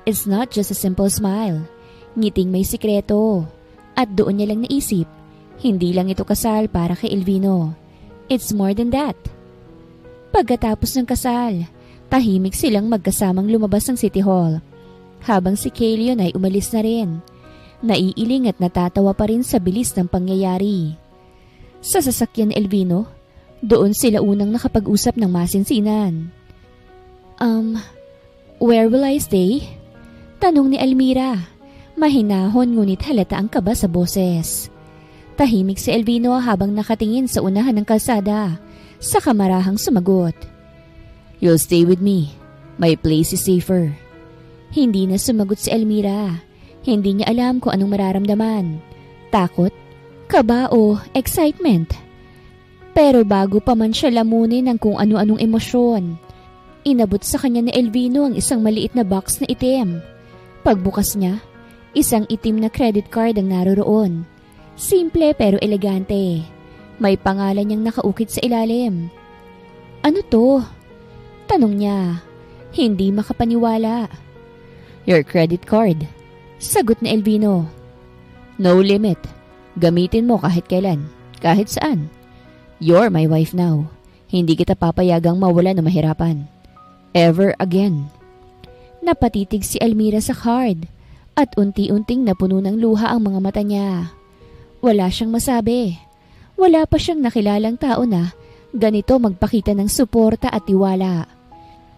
It's not just a simple smile. Ngiting may sikreto. At doon niya lang naisip, hindi lang ito kasal para kay Elvino. It's more than that. Pagkatapos ng kasal, tahimik silang magkasamang lumabas ng City Hall. Habang si Kay Leon ay umalis na rin. Naiiling at natatawa pa rin sa bilis ng pangyayari. Sa sasakyan ni Elvino, doon sila unang nakapag-usap ng masinsinan. Where will I stay? Tanong ni Almira. Mahinahon ngunit halata ang kaba sa boses. Tahimik si Elvino habang nakatingin sa unahan ng kalsada. Sa kamarahang sumagot. You'll stay with me. My place is safer. Hindi na sumagot si Almira. Hindi niya alam kung anong mararamdaman. Takot? Kaba o excitement? Pero bago pa man siya lamunin ng kung ano-anong emosyon, inabot sa kanya ni Elvino ang isang maliit na box na itim. Pagbukas niya, isang itim na credit card ang naroroon. Simple pero elegante. May pangalan niyang nakaukit sa ilalim. Ano to? Tanong niya. Hindi makapaniwala. Your credit card. Sagot ni Elvino. No limit. Gamitin mo kahit kailan, kahit saan. You're my wife now. Hindi kita papayagang mawala na mahirapan. Ever again. Napatitig si Almira sa card at unti-unting napuno ng luha ang mga mata niya. Wala siyang masabi. Wala pa siyang nakilalang tao na ganito magpakita ng suporta at tiwala.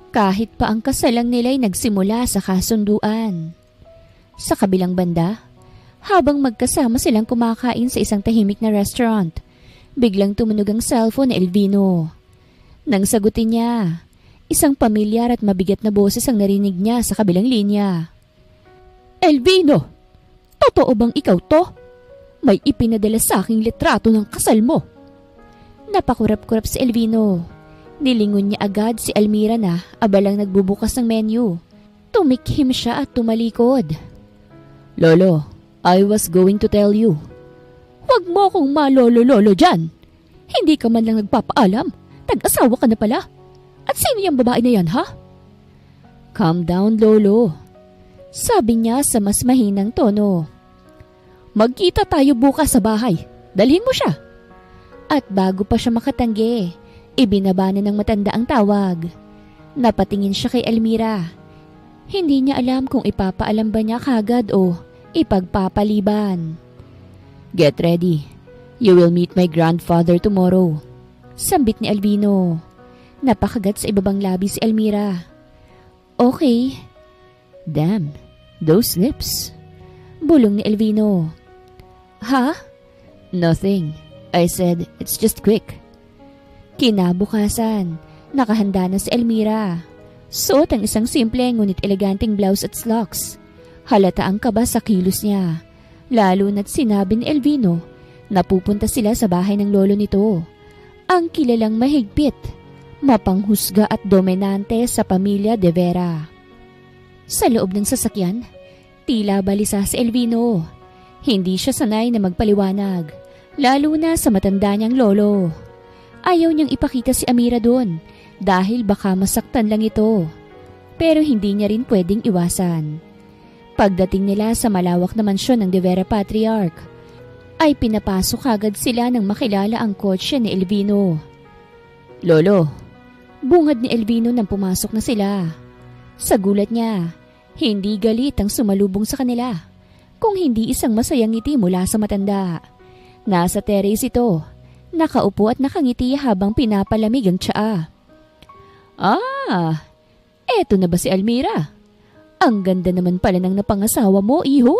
Kahit pa ang kasalang nila'y nagsimula sa kasunduan. Sa kabilang banda, habang magkasama silang kumakain sa isang tahimik na restaurant, biglang tumunog ang cellphone ni Elvino. Nang sagutin niya, isang pamilyar at mabigat na boses ang narinig niya sa kabilang linya. Elvino! Totoo bang ikaw to? May ipinadala sa aking litrato ng kasal mo. Napakurap-kurap si Elvino. Nilingon niya agad si Almira na abalang nagbubukas ng menu. Tumikhim siya at tumalikod. Lolo, I was going to tell you. Huwag mo akong malolo-lolo dyan. Hindi ka man lang nagpapaalam. Tag-asawa ka na pala. At sino yung babae na yan, ha? Calm down, Lolo. Sabi niya sa mas mahinang tono. Magkita tayo bukas sa bahay. Dalhin mo siya. At bago pa siya makatanggi, ibinaba na ng matanda ang tawag. Napatingin siya kay Almira. Hindi niya alam kung ipapaalam ba niya kagad o ipagpapaliban. Get ready. You will meet my grandfather tomorrow. Sambit ni Albino. Napakagat sa ibabang labi si Almira. Okay. Damn, those lips. Bulong ni Elvino. Ha? Nothing. I said it's just quick. Kinabukasan, nakahanda na si Elmira. Suot ang isang simple ngunit eleganteng blouse at slacks. Halata ang kaba sa kilos niya. Lalo na't sinabi ni Elvino na pupunta sila sa bahay ng lolo nito. Ang kilalang mahigpit, mapanghusga at dominante sa pamilya De Vera. Sa loob ng sasakyan, tila balisa si Elvino. Hindi siya sanay na magpaliwanag, lalo na sa matanda niyang lolo. Ayaw niyang ipakita si Amira doon dahil baka masaktan lang ito. Pero hindi niya rin pwedeng iwasan. Pagdating nila sa malawak na mansyon ng De Vera Patriarch, ay pinapasok agad sila nang makilala ang kotse ni Elvino. Lolo, bungad ni Elvino nang pumasok na sila. Sa gulat niya, hindi galit ang sumalubong sa kanila, kung hindi isang masayang ngiti mula sa matanda. Nasa terrace ito, nakaupo at nakangiti habang pinapalamig ang tsaa. Eto na ba si Almira? Ang ganda naman pala ng napangasawa mo, iho.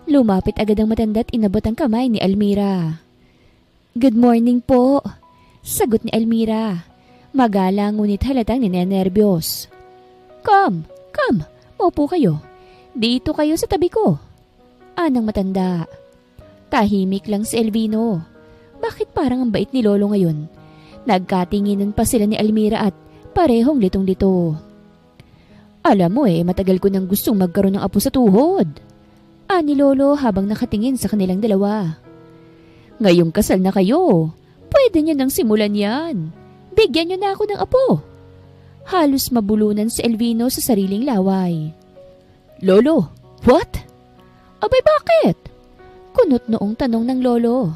Lumapit agad ang matanda at inabot ang kamay ni Almira. Good morning po, sagot ni Almira. Magalang ngunit halatang ninenerbyos. Come, maupo kayo. Dito kayo sa tabi ko. Anang matanda. Tahimik lang si Elvino. Bakit parang ang bait ni Lolo ngayon? Nagkatinginan pa sila ni Almira at parehong litong-lito. Alam mo matagal ko nang gustong magkaroon ng apo sa tuhod. Ani Lolo habang nakatingin sa kanilang dalawa. Ngayong kasal na kayo, pwede niyo nang simulan yan. Bigyan niyo na ako ng apo. Halos mabulunan si Elvino sa sariling laway. Lolo, what? Abay bakit? Kunot noong tanong ng Lolo.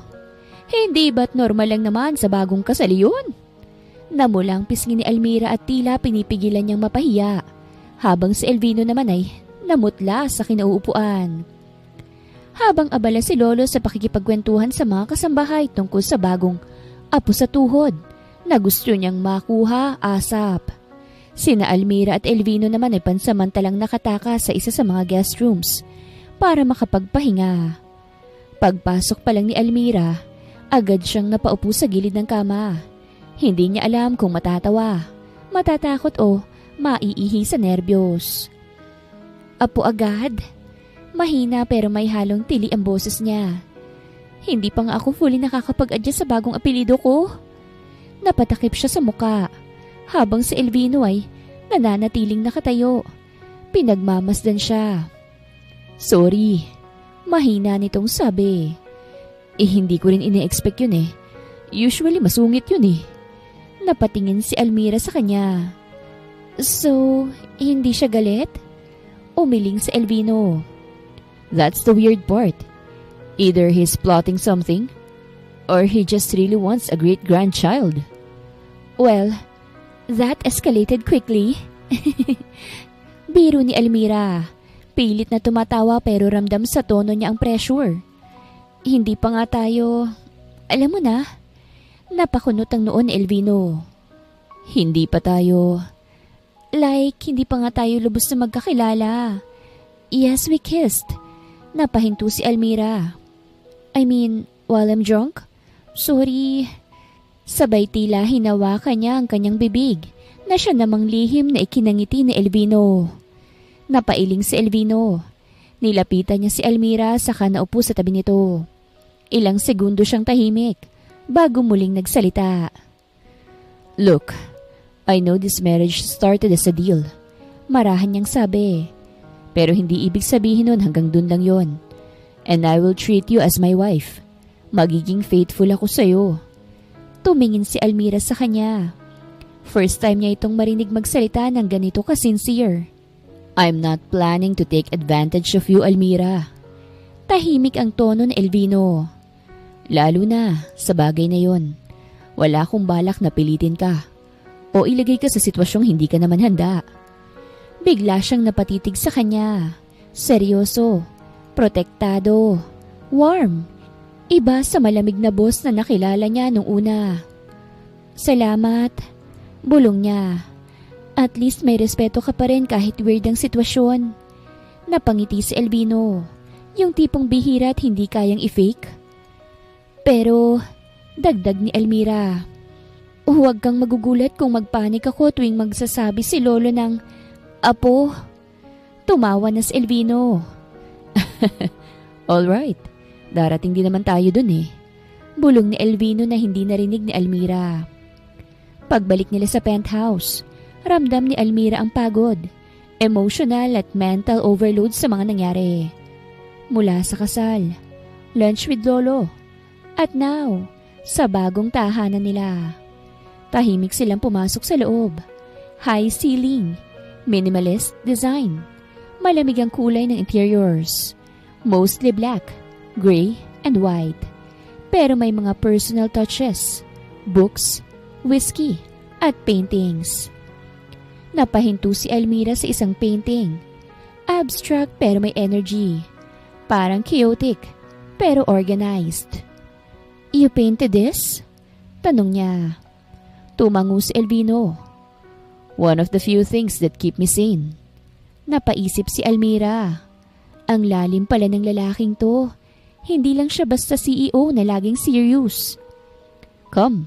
Hindi ba't normal lang naman sa bagong kasal yun? Namulang pisngi ni Almira at tila pinipigilan niyang mapahiya, habang si Elvino naman ay namutla sa kinauupuan. Habang abala si Lolo sa pakikipagkwentuhan sa mga kasambahay tungkol sa bagong apo sa tuhod na gusto niyang makuha asap. Sina Almira at Elvino naman ay pansamantalang nakataka sa isa sa mga guest rooms para makapagpahinga. Pagpasok pa lang ni Almira, agad siyang napaupo sa gilid ng kama. Hindi niya alam kung matatawa, matatakot o maiihi sa nerbiyos. Apo agad? Mahina pero may halong tili ang boses niya. Hindi pa nga ako fully nakakapag-adjust sa bagong apelido ko. Napatakip siya sa muka, habang si Elvino ay nananatiling nakatayo. Pinagmamasdan siya. Sorry, mahina nitong sabi. Hindi ko rin ine-expect yun Usually masungit yun Napatingin si Almira sa kanya. So, hindi siya galit? Umiling si Elvino. That's the weird part. Either he's plotting something, or he just really wants a great grandchild. Well, that escalated quickly. Biro ni Almira. Pilit na tumatawa pero ramdam sa tono niya ang pressure. Hindi pa nga tayo... Alam mo na, napakunot ang noon ni Elvino. Hindi pa tayo... Like, hindi pa nga tayo lubos na magkakilala. Yes, we kissed. Napahinto si Almira. I mean, while I'm drunk? Sorry. Sabay tila hinawakan niya ang kanyang bibig na siya namang lihim na ikinangiti ni Elvino. Napailing si Elvino. Nilapitan niya si Almira saka naupo sa tabi nito. Ilang segundo siyang tahimik bago muling nagsalita. Look, I know this marriage started as a deal. Marahan niyang sabi. Pero hindi ibig sabihin nun hanggang dun lang yon. And I will treat you as my wife. Magiging faithful ako sa'yo. Tumingin si Almira sa kanya. First time niya itong marinig magsalita ng ganito ka-sincere. I'm not planning to take advantage of you, Almira. Tahimik ang tono ni Elvino. Lalo na sa bagay na yon. Wala akong balak na pilitin ka o ilagay ka sa sitwasyong hindi ka naman handa. Bigla siyang napatitig sa kanya. Seryoso, protektado, warm. Iba sa malamig na boss na nakilala niya nung una. Salamat, bulong niya. At least may respeto ka pa rin kahit weird ang sitwasyon. Napangiti si Elvino, yung tipong bihira at hindi kayang i-fake. Pero, dagdag ni Elmira, huwag kang magugulat kung magpanik ako tuwing magsasabi si Lolo ng Apo. Tumawa na si Elvino. Alright, darating din naman tayo dun Bulong ni Elvino na hindi narinig ni Almira. Pagbalik nila sa penthouse, ramdam ni Almira ang pagod, emotional at mental overload sa mga nangyari. Mula sa kasal, lunch with Lolo, at now, sa bagong tahanan nila. Tahimik silang pumasok sa loob. High ceiling, minimalist design, malamig ang kulay ng interiors. Mostly black, gray, and white. Pero may mga personal touches, books, whiskey, at paintings. Napahinto si Almira sa isang painting. Abstract pero may energy. Parang chaotic, pero organized. You painted this? Tanong niya. Tumango si Elvino. One of the few things that keep me sane. Napaisip si Almira. Ang lalim pala ng lalaking to. Hindi lang siya basta CEO na laging serious. Come.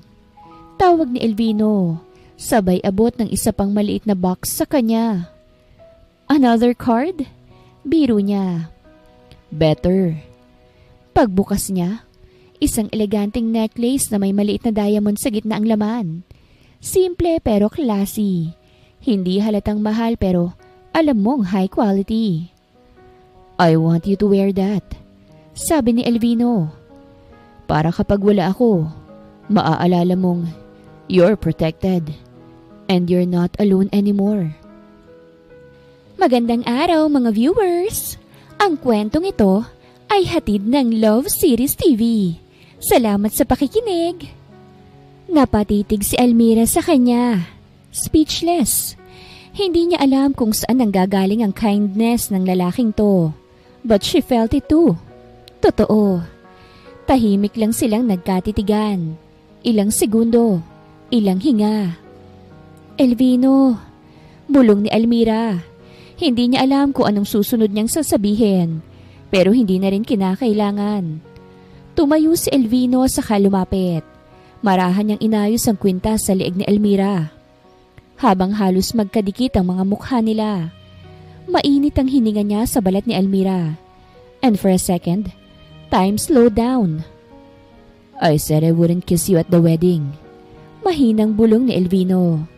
Tawag ni Elvino. Sabay abot ng isa pang maliit na box sa kanya. Another card? Biro niya. Better. Pagbukas niya, isang eleganteng necklace na may maliit na diamond sa gitna ang laman. Simple pero classy. Hindi halatang mahal pero Alam mong high quality. I want you to wear that. Sabi ni Elvino. Para kapag wala ako, maaalala mong you're protected and you're not alone anymore. Magandang araw mga viewers! Ang kwentong ito ay hatid ng Love Series TV. Salamat sa pakikinig! Napatitig si Almira sa kanya. Speechless. Hindi niya alam kung saan nanggagaling ang kindness ng lalaking to. But she felt it too. Totoo. Tahimik lang silang nagkatitigan. Ilang segundo. Ilang hinga. Elvino. Bulong ni Almira. Hindi niya alam kung anong susunod niyang sasabihin, pero hindi na rin kinakailangan. Tumayo si Elvino saka lumapit. Marahan niyang inayos ang kwintas sa leeg ni Elmira. Habang halos magkadikit ang mga mukha nila, mainit ang hininga niya sa balat ni Elmira. And for a second, time slowed down. I said I wouldn't kiss you at the wedding. Mahinang bulong ni Elvino.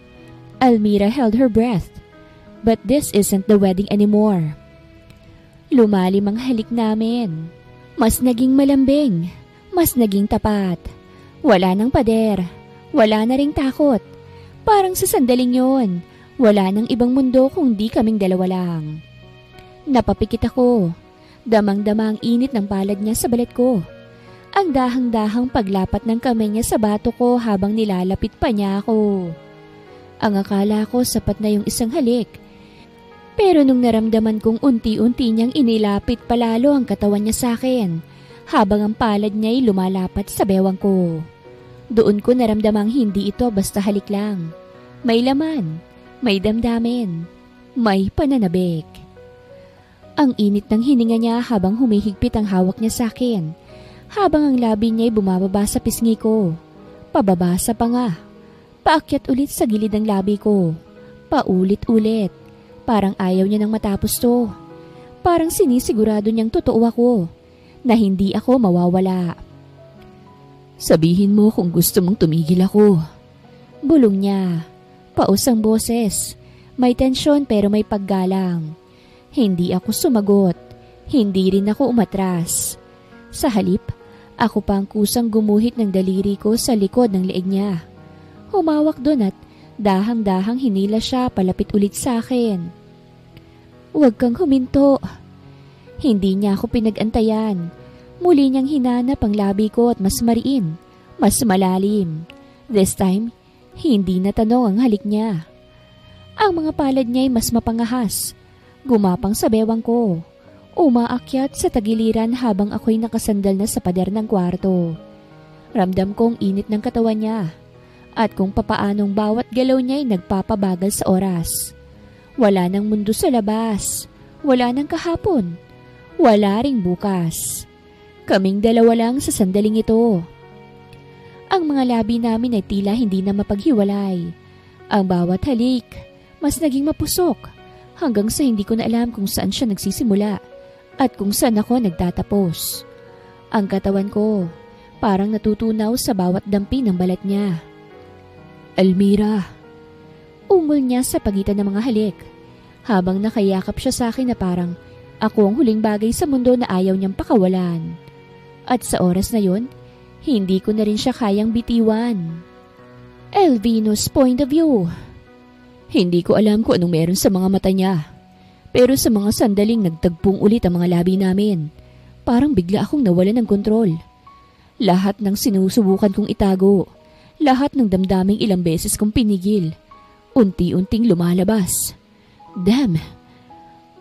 Almira held her breath. But this isn't the wedding anymore. Lumalim ang halik namin. Mas naging malambing. Mas naging tapat. Wala nang pader. Wala na ring takot. Parang sa sandaling yon, wala nang ibang mundo kung di kaming dalawa lang. Napapikit ako. Damang-dama ang init ng palad niya sa balat ko. Ang dahang-dahang paglapat ng kamay niya sa bato ko habang nilalapit pa niya ako. Ang akala ko sapat na yung isang halik. Pero nung naramdaman kong unti-unti niyang inilapit palalo ang katawan niya sa akin, habang ang palad niya'y lumalapat sa bewang ko. Doon ko naramdamang hindi ito basta halik lang. May laman, may damdamin, may pananabik. Ang init ng hininga niya habang humihigpit ang hawak niya sa akin, habang ang labi niya'y bumababa sa pisngi ko. Pababa sa panga, paakyat ulit sa gilid ng labi ko, paulit-ulit. Parang ayaw niya nang matapos to. Parang sinisigurado niyang totoo ako, na hindi ako mawawala. Sabihin mo kung gusto mong tumigil ako. Bulong niya. Paus ang boses. May tensyon pero may paggalang. Hindi ako sumagot. Hindi rin ako umatras. Sa halip, ako pa ang kusang gumuhit ng daliri ko sa likod ng leeg niya. Humawak doon at dahang-dahang hinila siya palapit ulit sa akin. Huwag kang huminto. Hindi niya ako pinag-antayan. Muli niyang hinanap ang labi ko at mas mariin, mas malalim. This time, hindi na tanong ang halik niya. Ang mga palad niya'y mas mapangahas. Gumapang sa bewang ko. Umaakyat sa tagiliran habang ako'y nakasandal na sa pader ng kwarto. Ramdam kong init ng katawan niya at kung papaanong bawat galaw niya'y nagpapabagal sa oras. Wala nang mundo sa labas. Wala nang kahapon. Wala ring bukas. Kaming dalawa lang sa sandaling ito. Ang mga labi namin ay tila hindi na mapaghiwalay. Ang bawat halik, mas naging mapusok hanggang sa hindi ko na alam kung saan siya nagsisimula at kung saan ako nagtatapos. Ang katawan ko, parang natutunaw sa bawat dampi ng balat niya. Almira. Ungol niya sa pagitan ng mga halik, habang nakayakap siya sa akin na parang ako ang huling bagay sa mundo na ayaw niyang pakawalan. At sa oras na yon, hindi ko na rin siya kayang bitiwan. Elvino's point of view. Hindi ko alam kung anong meron sa mga mata niya. Pero sa mga sandaling nagtagpong ulit ang mga labi namin, parang bigla akong nawalan ng kontrol. Lahat ng sinusubukan kong itago, lahat ng damdaming ilang beses kong pinigil, unti-unting lumalabas. Damn!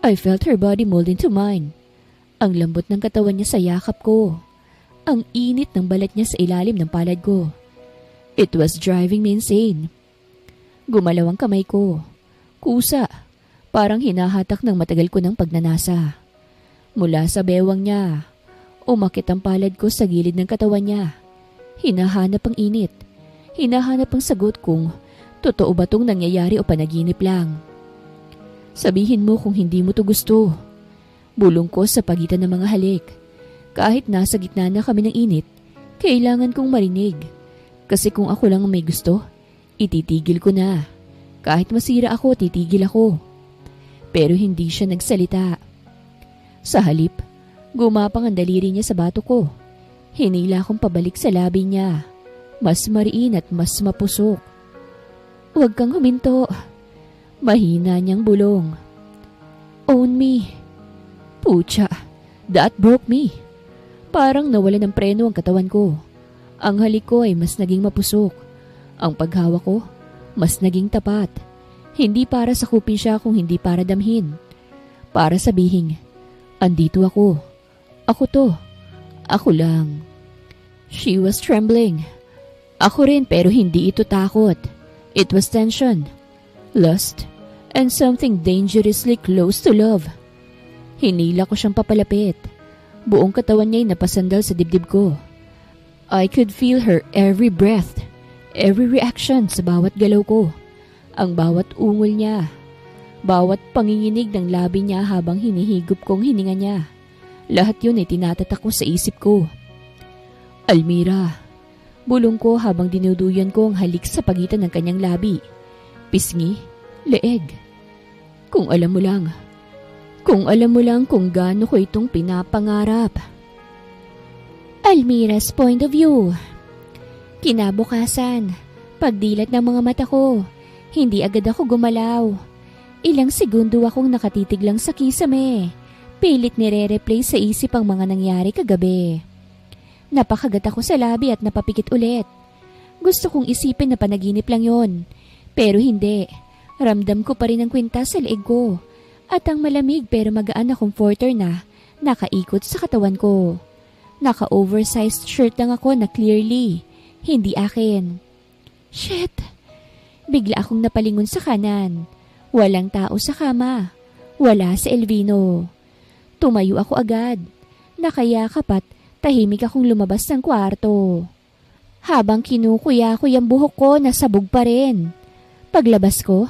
I felt her body mold into mine. Ang lambot ng katawan niya sa yakap ko. Ang init ng balat niya sa ilalim ng palad ko. It was driving me insane. Gumalaw ang kamay ko. Kusa. Parang hinahatak ng matagal ko ng pagnanasa. Mula sa bewang niya, umakit ang palad ko sa gilid ng katawan niya. Hinahanap ang init. Hinahanap ang sagot kung totoo ba tong nangyayari o panaginip lang. Sabihin mo kung hindi mo to gusto. Bulong ko sa pagitan ng mga halik. Kahit nasa gitna na kami ng init, kailangan kong marinig. Kasi kung ako lang ang may gusto, ititigil ko na. Kahit masira ako, titigil ako. pero hindi siya nagsalita. Sa halip, gumapang ang daliri niya sa bato ko. Hinila akong pabalik sa labi niya. Mas mariin at mas mapusok. "Huwag kang huminto." Mahina niyang bulong. "Own me." Pucha, that broke me. Parang nawala ng preno ang katawan ko. Ang halik ko ay mas naging mapusok. Ang paghawak ko, mas naging tapat. Hindi para sakupin siya kung hindi para damhin. Para sabihin, andito ako. Ako to. Ako lang. She was trembling. Ako rin pero hindi ito takot. It was tension, lust, and something dangerously close to love. Hinila ko siyang papalapit. Buong katawan niya'y napasandal sa dibdib ko. I could feel her every breath, every reaction sa bawat galaw ko. Ang bawat ungol niya, bawat panginginig ng labi niya habang hinihigop kong hininga niya. Lahat yun ay tinatatak ko sa isip ko. "Almira," bulong ko habang dinuduyan ko ang halik sa pagitan ng kanyang labi. Pisngi, leeg. Kung alam mo lang kung gaano ko itong pinapangarap. Almira's point of view. Kinabukasan, pagdilat ng mga mata ko, hindi agad ako gumalaw. Ilang segundo akong nakatitig lang sa kisame. Pilit nire-replay sa isip ang mga nangyari kagabi. Napakagat ako sa labi at napapikit ulit. Gusto kong isipin na panaginip lang yon, pero hindi. Ramdam ko pa rin ang kwinta sa leeg ko at ang malamig pero magaan na comforter na nakaikot sa katawan ko. Naka-oversized shirt lang ako na clearly hindi akin. Shit! Bigla akong napalingon sa kanan. Walang tao sa kama. Wala si Elvino. Tumayo ako agad. Nakayakap at tahimik akong lumabas ng kwarto. Habang kinukuya-kuy ang buhok ko, nasabog pa rin. Paglabas ko,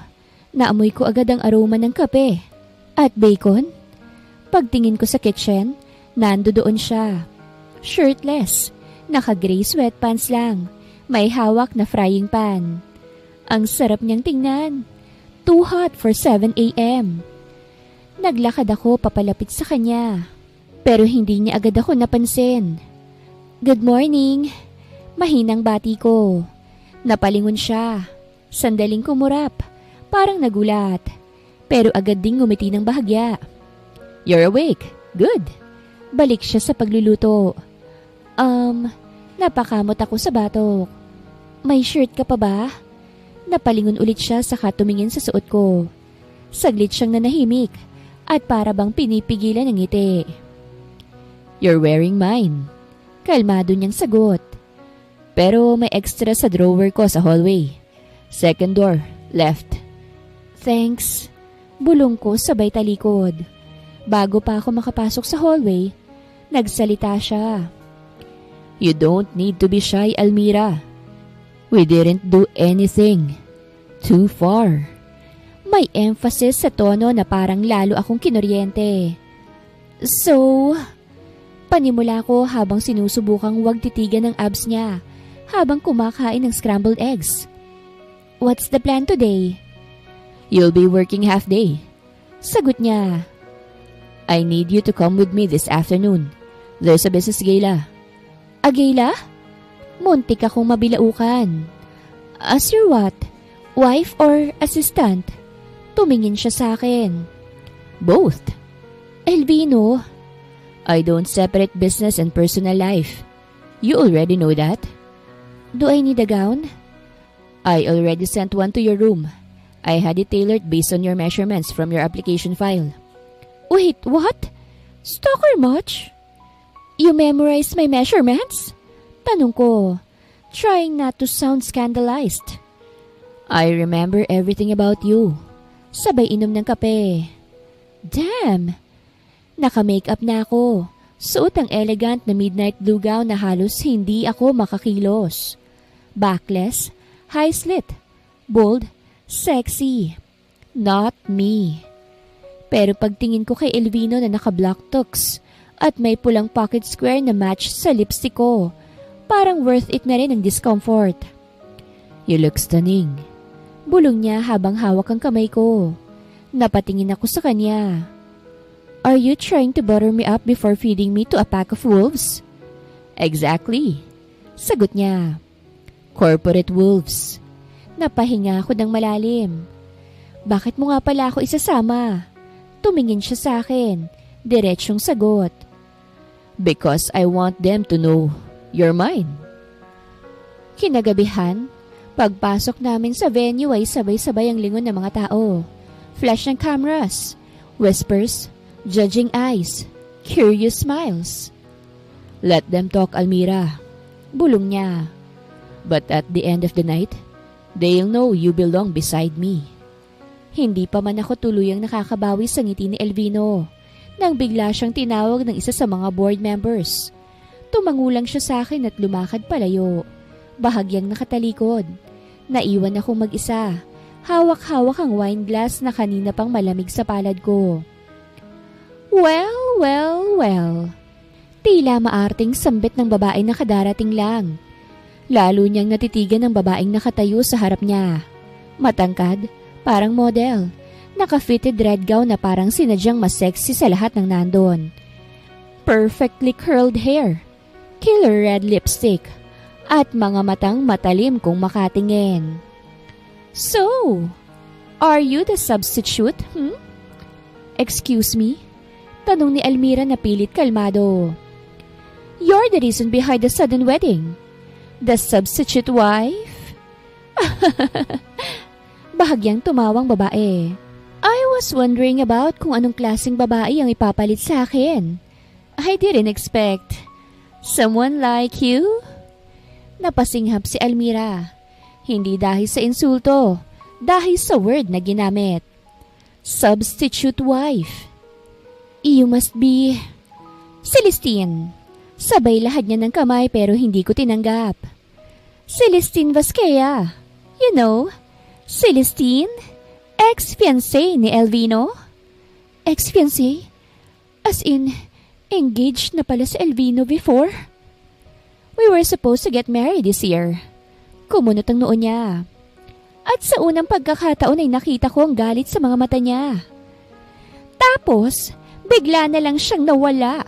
naamoy ko agad ang aroma ng kape at bacon. Pagtingin ko sa kitchen, nando doon siya. Shirtless, naka-gray sweatpants lang, may hawak na frying pan. Ang sarap niyang tingnan. Too hot for 7 a.m. Naglakad ako papalapit sa kanya, pero hindi niya agad ako napansin. "Good morning." Mahinang bati ko. Napalingon siya. Sandaling kumurap, parang nagulat, pero agad ding ngumiti ng bahagya. "You're awake. Good." Balik siya sa pagluluto. Napakamot ako sa batok. "May shirt ka pa ba?" Napalingon ulit siya saka tumingin sa suot ko. Saglit siyang nanahimik at para bang pinipigilan ng ngiti. "You're wearing mine." Kalmado niyang sagot. "Pero may extra sa drawer ko sa hallway. Second door, left." "Thanks." Bulong ko sabay talikod. Bago pa ako makapasok sa hallway, nagsalita siya. "You don't need to be shy, Almira. We didn't do anything too far." May emphasis sa tono na parang lalo akong kinuryente. "So," panimula ko habang sinusubukang wag titigan ng abs niya habang kumakain ng scrambled eggs. "What's the plan today?" "You'll be working half day." Sagot niya. "I need you to come with me this afternoon. There's a business gala." "A gala?" Muntik akong mabilaukan. "As your what? Wife or assistant?" Tumingin siya sa akin. "Both." "Elvino." "I don't separate business and personal life. You already know that." "Do I need a gown?" "I already sent one to your room. I had it tailored based on your measurements from your application file." "Wait, what? Stalker much? You memorized my measurements?" Tanong ko, trying not to sound scandalized. "I remember everything about you." Sabay inom ng kape. Damn! Naka-makeup na ako. Suot ang elegant na midnight blue gown na halos hindi ako makakilos. Backless, high slit, bold, sexy. Not me. Pero pagtingin ko kay Elvino na naka-black tux at may pulang pocket square na match sa lipstick ko, parang worth it na rin ang discomfort. "You look stunning." Bulong niya habang hawak ang kamay ko. Napatingin ako sa kanya. Are you trying to butter me up before feeding me to a pack of wolves? Exactly. Sagot niya. Corporate wolves. Napahinga ako ng malalim. Bakit mo nga pala ako isasama? Tumingin siya sa akin. Diretsyong sagot. Because I want them to know you're mine. Kinagabihan, pagpasok namin sa venue ay sabay-sabay ang lingon ng mga tao. Flash ng cameras, whispers, judging eyes, curious smiles. Let them talk, Almira. Bulong niya. But at the end of the night, they'll know you belong beside me. Hindi pa man ako tuluyang nakakabawi sa ngiti ni Elvino nang bigla siyang tinawag ng isa sa mga board members. Tumangulang siya sa akin at lumakad palayo. Bahagyang nakatalikod. Naiwan akong mag-isa. Hawak-hawak ang wine glass na kanina pang malamig sa palad ko. Well. Tila maarting sambit ng babae na kadarating lang. Lalo niyang natitigan ng babaeng nakatayo sa harap niya. Matangkad, parang model. Naka-fitted red gown na parang sinadyang mas sexy sa lahat ng nandon. Perfectly curled hair. Killer red lipstick. At mga matang matalim kung makatingin. So, are you the substitute? Excuse me? Tanong ni Almira na pilit kalmado. You're the reason behind the sudden wedding. The substitute wife? Bahagyang tumawang babae. I was wondering about kung anong klaseng babae ang ipapalit sa akin. I didn't expect. Someone like you? Napasinghap si Almira. Hindi dahil sa insulto, dahil sa word na ginamit. Substitute wife. You must be... Celestine. Sabay lahad niya ng kamay pero hindi ko tinanggap. Celestine Vasquea. You know, Celestine, ex-fiancé ni Elvino. Ex-fiancé? As in, engaged na pala si Elvino before? We were supposed to get married this year. Kumunot ang noo niya. At sa unang pagkakataon ay nakita ko ang galit sa mga mata niya. Tapos, bigla na lang siyang nawala.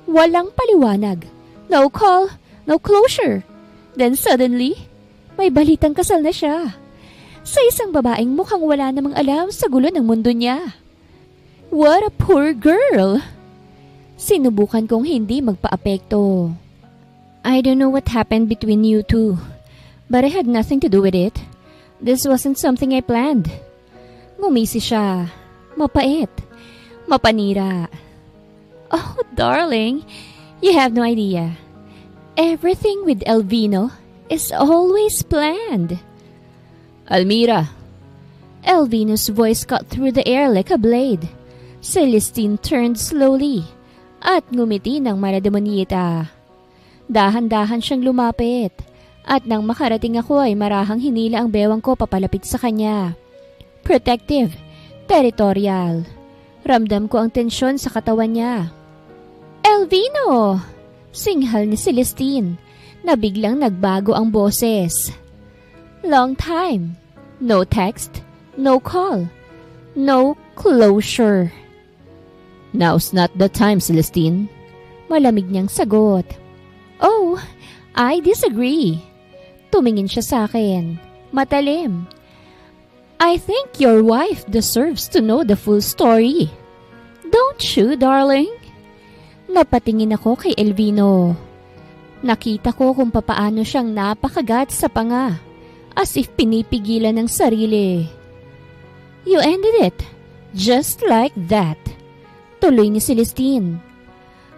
Walang paliwanag. No call, no closure. Then suddenly, may balitang kasal na siya. Sa isang babaeng mukhang wala namang alam sa gulo ng mundo niya. What a poor girl! Sinubukan kong hindi magpaapekto. I don't know what happened between you two, but I had nothing to do with it. This wasn't something I planned. Ngumisi siya. Mapait. Mapanira. Oh, darling, you have no idea. Everything with Elvino is always planned. Almira. Elvino's voice cut through the air like a blade. Celestine turned slowly at ngumiti ng malademonita. Dahan-dahan siyang lumapit at nang makarating ako ay marahang hinila ang bewang ko papalapit sa kanya. Protective, territorial. Ramdam ko ang tensyon sa katawan niya. Elvino! Singhal ni Celestine na biglang nagbago ang boses. Long time. No text, no call, no closure. Now's not the time, Celestine. Malamig niyang sagot. Oh, I disagree. Tumingin siya sa akin. Matalim. I think your wife deserves to know the full story. Don't you, darling? Napatingin ako kay Elvino. Nakita ko kung papaano siyang napakagat sa panga, as if pinipigilan ng sarili. You ended it, just like that. Tuloy ni Celestine.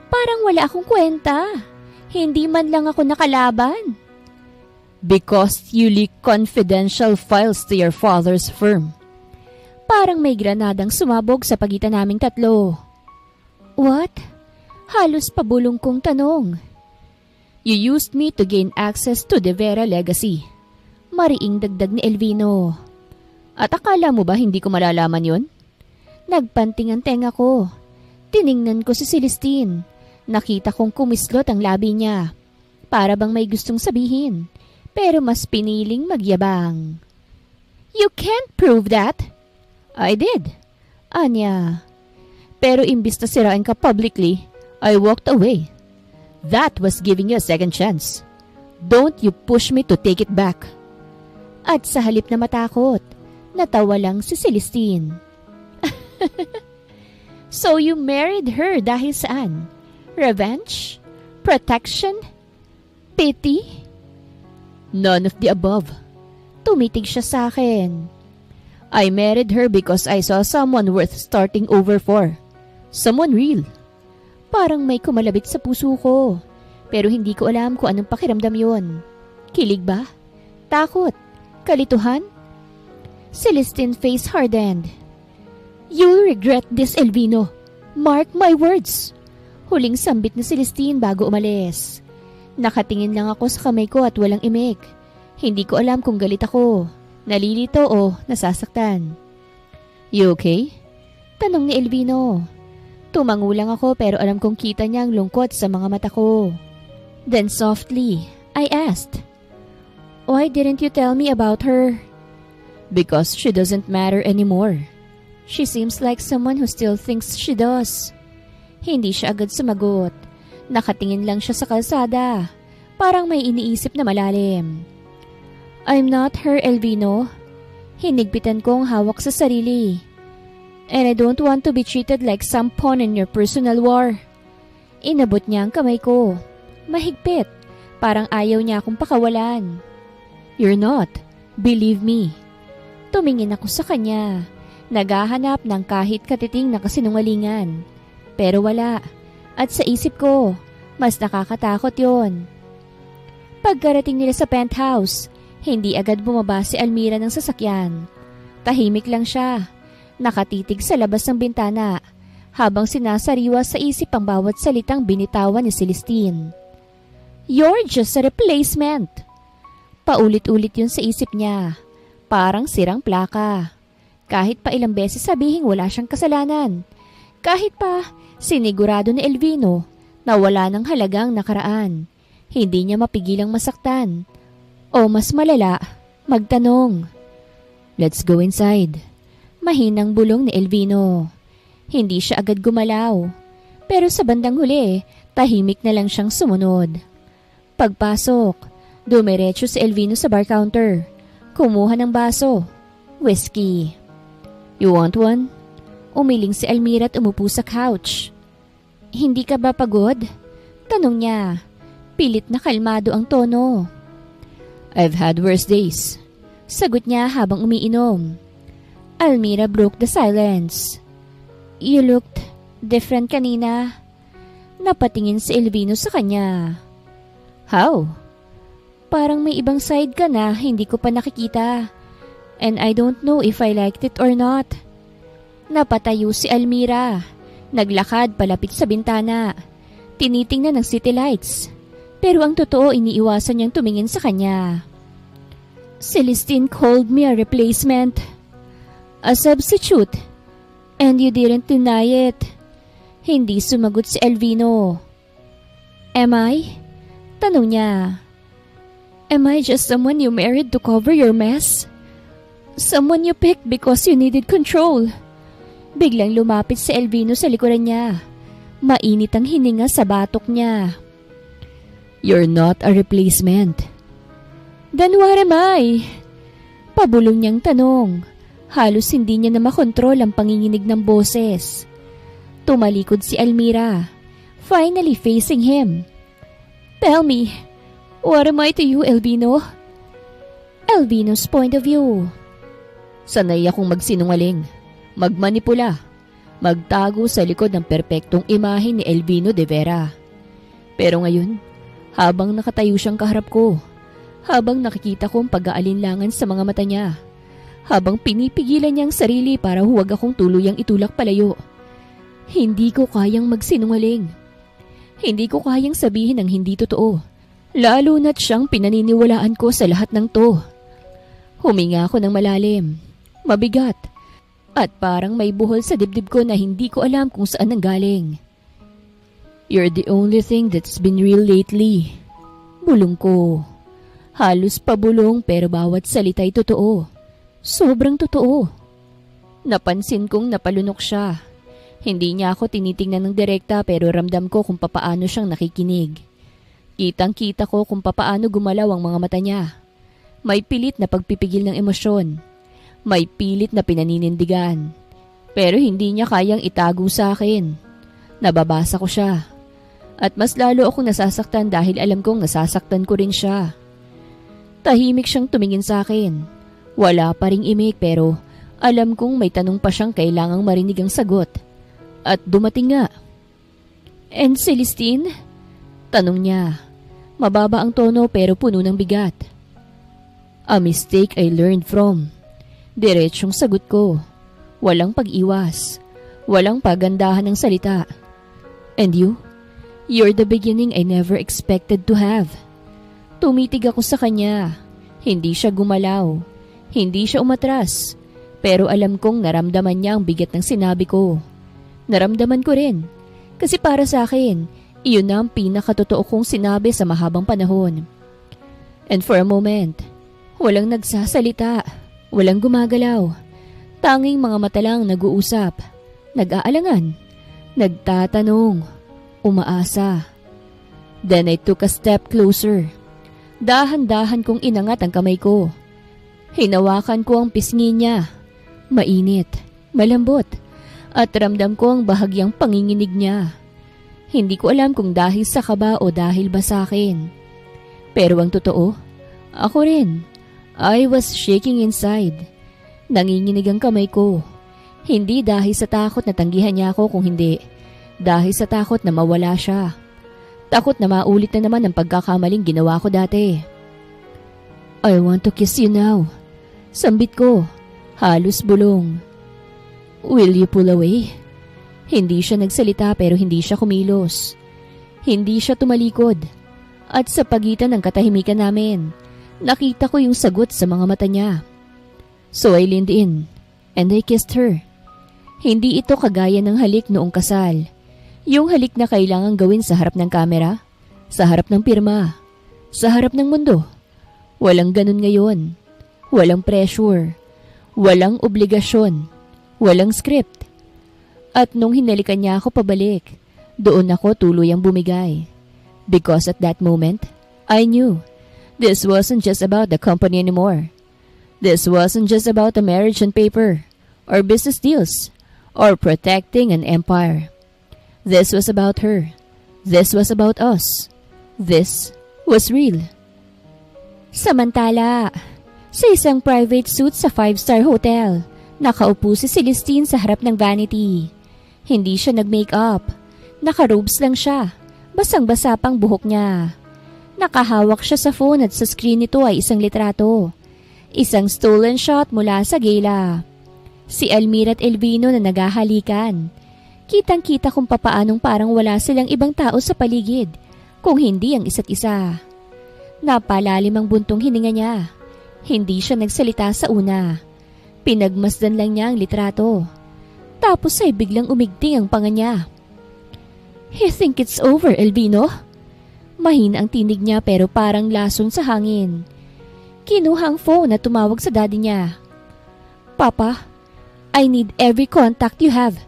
Parang wala akong kwenta. Hindi man lang ako nakalaban. Because you leak confidential files to your father's firm. Parang may granadang sumabog sa pagitan naming tatlo. What? Halos pabulong kong tanong. You used me to gain access to the Vera legacy. Mariing dagdag ni Elvino. At akala mo ba hindi ko malalaman yon? Nagpanting ang tenga ko. Tiningnan ko si Celestine. Nakita kong kumislot ang labi niya. Para bang may gustong sabihin. Pero mas piniling magyabang. You can't prove that. I did. Anya. Pero imbis na sirain ka publicly, I walked away. That was giving you a second chance. Don't you push me to take it back. At sa halip na matakot, natawa lang si Celestine. So you married her dahil saan? Revenge? Protection? Pity? None of the above. Tumitig siya sa akin. I married her because I saw someone worth starting over for. Someone real. Parang may kumalabit sa puso ko. Pero hindi ko alam kung anong pakiramdam yon. Kilig ba? Takot? Kalituhan? Celestine's face hardened. You'll regret this, Elvino. Mark my words. Huling sambit ni Celestine bago umalis. Nakatingin lang ako sa kamay ko at walang imik. Hindi ko alam kung galit ako, nalilito o nasasaktan. You okay? Tanong ni Elvino. Tumango lang ako pero alam kong kita niya ang lungkot sa mga mata ko. Then softly, I asked, "Why didn't you tell me about her?" Because she doesn't matter anymore. She seems like someone who still thinks she does. Hindi siya agad sumagot. Nakatingin lang siya sa kalsada. Parang may iniisip na malalim. I'm not her, Elvino. Hinigpitan kong hawak sa sarili. And I don't want to be treated like some pawn in your personal war. Inabot niya ang kamay ko. Mahigpit. Parang ayaw niya akong pakawalan. You're not. Believe me. Tumingin ako sa kanya. Naghahanap ng kahit katiting na kasinungalingan. Pero wala. At sa isip ko, mas nakakatakot yon. Pagkarating nila sa penthouse, hindi agad bumaba si Almira ng sasakyan. Tahimik lang siya. Nakatitig sa labas ng bintana habang sinasariwa sa isip ang bawat salitang binitawan ni Celestine. You're just a replacement. Paulit-ulit yun sa isip niya. Parang sirang plaka. Kahit pa ilang beses sabihing wala siyang kasalanan. Kahit pa sinigurado ni Elvino na wala ng halagang nakaraan. Hindi niya mapigilang masaktan. O mas malala, magtanong. Let's go inside. Mahinang bulong ni Elvino. Hindi siya agad gumalaw. Pero sa bandang huli, tahimik na lang siyang sumunod. Pagpasok, dumiretso si Elvino sa bar counter. Kumuha ng baso. Whiskey. You want one? Umiling si Almira at umupo sa couch. Hindi ka ba pagod? Tanong niya. Pilit na kalmado ang tono. I've had worse days. Sagot niya habang umiinom. Almira broke the silence. You looked different kanina. Napatingin si Elvino sa kanya. How? Parang may ibang side ka na hindi ko pa nakikita. And I don't know if I liked it or not. Napatayo si Almira. Naglakad palapit sa bintana. Tinitingnan ng city lights. Pero ang totoo iniiwasan niyang tumingin sa kanya. Celestine called me a replacement. A substitute. And you didn't deny it. Hindi sumagot si Elvino. Am I? Tanong niya. Am I just someone you married to cover your mess? Someone you picked because you needed control. Biglang lumapit si Elvino sa likuran niya. Mainit ang hininga sa batok niya. You're not a replacement. Then what am I? Pabulong niyang tanong. Halos hindi niya na makontrol ang panginginig ng boses. Tumalikod si Almira, finally facing him. Tell me, what am I to you, Elvino? Elvino's point of view. Sanay akong magsinungaling, magmanipula, magtago sa likod ng perpektong imahe ni Elvino de Vera. Pero ngayon, habang nakatayo siyang kaharap ko, habang nakikita ko ang pag-aalinlangan sa mga mata niya, habang pinipigilan niya ang sarili para huwag akong tuluyang itulak palayo, hindi ko kayang magsinungaling. Hindi ko kayang sabihin ang hindi totoo, lalo na't siyang pinaniniwalaan ko sa lahat ng to. Huminga ako ng malalim, mabigat, at parang may buhol sa dibdib ko na hindi ko alam kung saan nanggaling. You're the only thing that's been real lately. Bulong ko. Halos pabulong pero bawat salita'y totoo. Sobrang totoo. Napansin kong napalunok siya. Hindi niya ako tinitingnan ng direkta pero ramdam ko kung papaano siyang nakikinig. Kitang-kita ko kung papaano gumalaw ang mga mata niya. May pilit na pagpipigil ng emosyon. May pilit na pinaninindigan. Pero hindi niya kayang itago sa akin. Nababasa ko siya. At mas lalo akong nasasaktan dahil alam kong nasasaktan ko rin siya. Tahimik siyang tumingin sa akin. Wala pa ring imik pero alam kong may tanong pa siyang kailangang marinig ang sagot. At dumating nga. "And Celestine?" Tanong niya. Mababa ang tono pero puno ng bigat. "A mistake I learned from." Diretsyong sagot ko. Walang pag-iwas. Walang pagandahan ng salita. "And you? You're the beginning I never expected to have." Tumitig ako sa kanya. Hindi siya gumalaw. Hindi siya umatras. Pero alam kong naramdaman niya ang bigat ng sinabi ko. Naramdaman ko rin. Kasi para sa akin, iyon na ang pinakatotoo kong sinabi sa mahabang panahon. And for a moment, walang nagsasalita. Walang gumagalaw. Tanging mga mata lang nag-uusap. Nag-aalangan. Nagtatanong. Umaasa. Then I took a step closer. Dahan-dahan kong inangat ang kamay ko. Hinawakan ko ang pisngi niya. Mainit, malambot, at ramdam ko ang bahagyang panginginig niya. Hindi ko alam kung dahil sa kaba o dahil ba sa akin. Pero ang totoo, ako rin. I was shaking inside. Nanginginig ang kamay ko. Hindi dahil sa takot na tanggihan niya ako, kung hindi dahil sa takot na mawala siya. Takot na maulit na naman ang pagkakamaling ginawa ko dati. "I want to kiss you now." Sambit ko, halos bulong. "Will you pull away?" Hindi siya nagsalita pero hindi siya kumilos. Hindi siya tumalikod. At sa pagitan ng katahimikan namin, nakita ko yung sagot sa mga mata niya. So I leaned in and I kissed her. Hindi ito kagaya ng halik noong kasal. Yung halik na kailangang gawin sa harap ng kamera, sa harap ng pirma, sa harap ng mundo. Walang ganun ngayon. Walang pressure. Walang obligasyon. Walang script. At nung hinalikan niya ako pabalik, doon ako tuluyang bumigay. Because at that moment, I knew this wasn't just about the company anymore. This wasn't just about a marriage on paper, or business deals, or protecting an empire. This was about her. This was about us. This was real. Samantala, sa isang private suite sa 5-star hotel, nakaupo si Celestine sa harap ng vanity. Hindi siya nag-makeup. Naka-robes lang siya. Basang-basa pang buhok niya. Nakahawak siya sa phone at sa screen nito ay isang litrato. Isang stolen shot mula sa gala. Si Almira at Elvino na naghahalikan. Kitang-kita kung papaanong parang wala silang ibang tao sa paligid, kung hindi ang isa't isa. Napalalim ang buntong hininga niya. Hindi siya nagsalita sa una. Pinagmasdan lang niya ang litrato. Tapos ay biglang umigting ang panga niya. "You think it's over, Elvino?" Mahina ang tinig niya pero parang lason sa hangin. Kinuha ang phone at tumawag sa daddy niya. "Papa, I need every contact you have."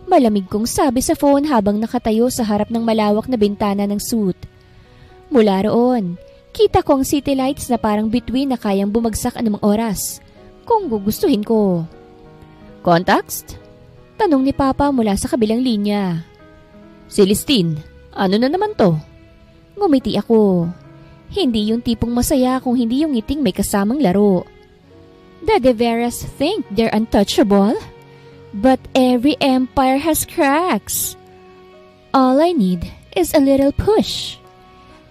Malamig kong sabi sa phone habang nakatayo sa harap ng malawak na bintana ng suite. Mula roon, kita ko ang city lights na parang bituin na kayang bumagsak anumang oras, kung gugustuhin ko. "Contacts?" Tanong ni Papa mula sa kabilang linya. "Celestine, ano na naman to?" Ngumiti ako. Hindi yung tipong masaya kung hindi yung ngiting may kasamang laro. The De Veras think they're untouchable? But every empire has cracks. All I need is a little push.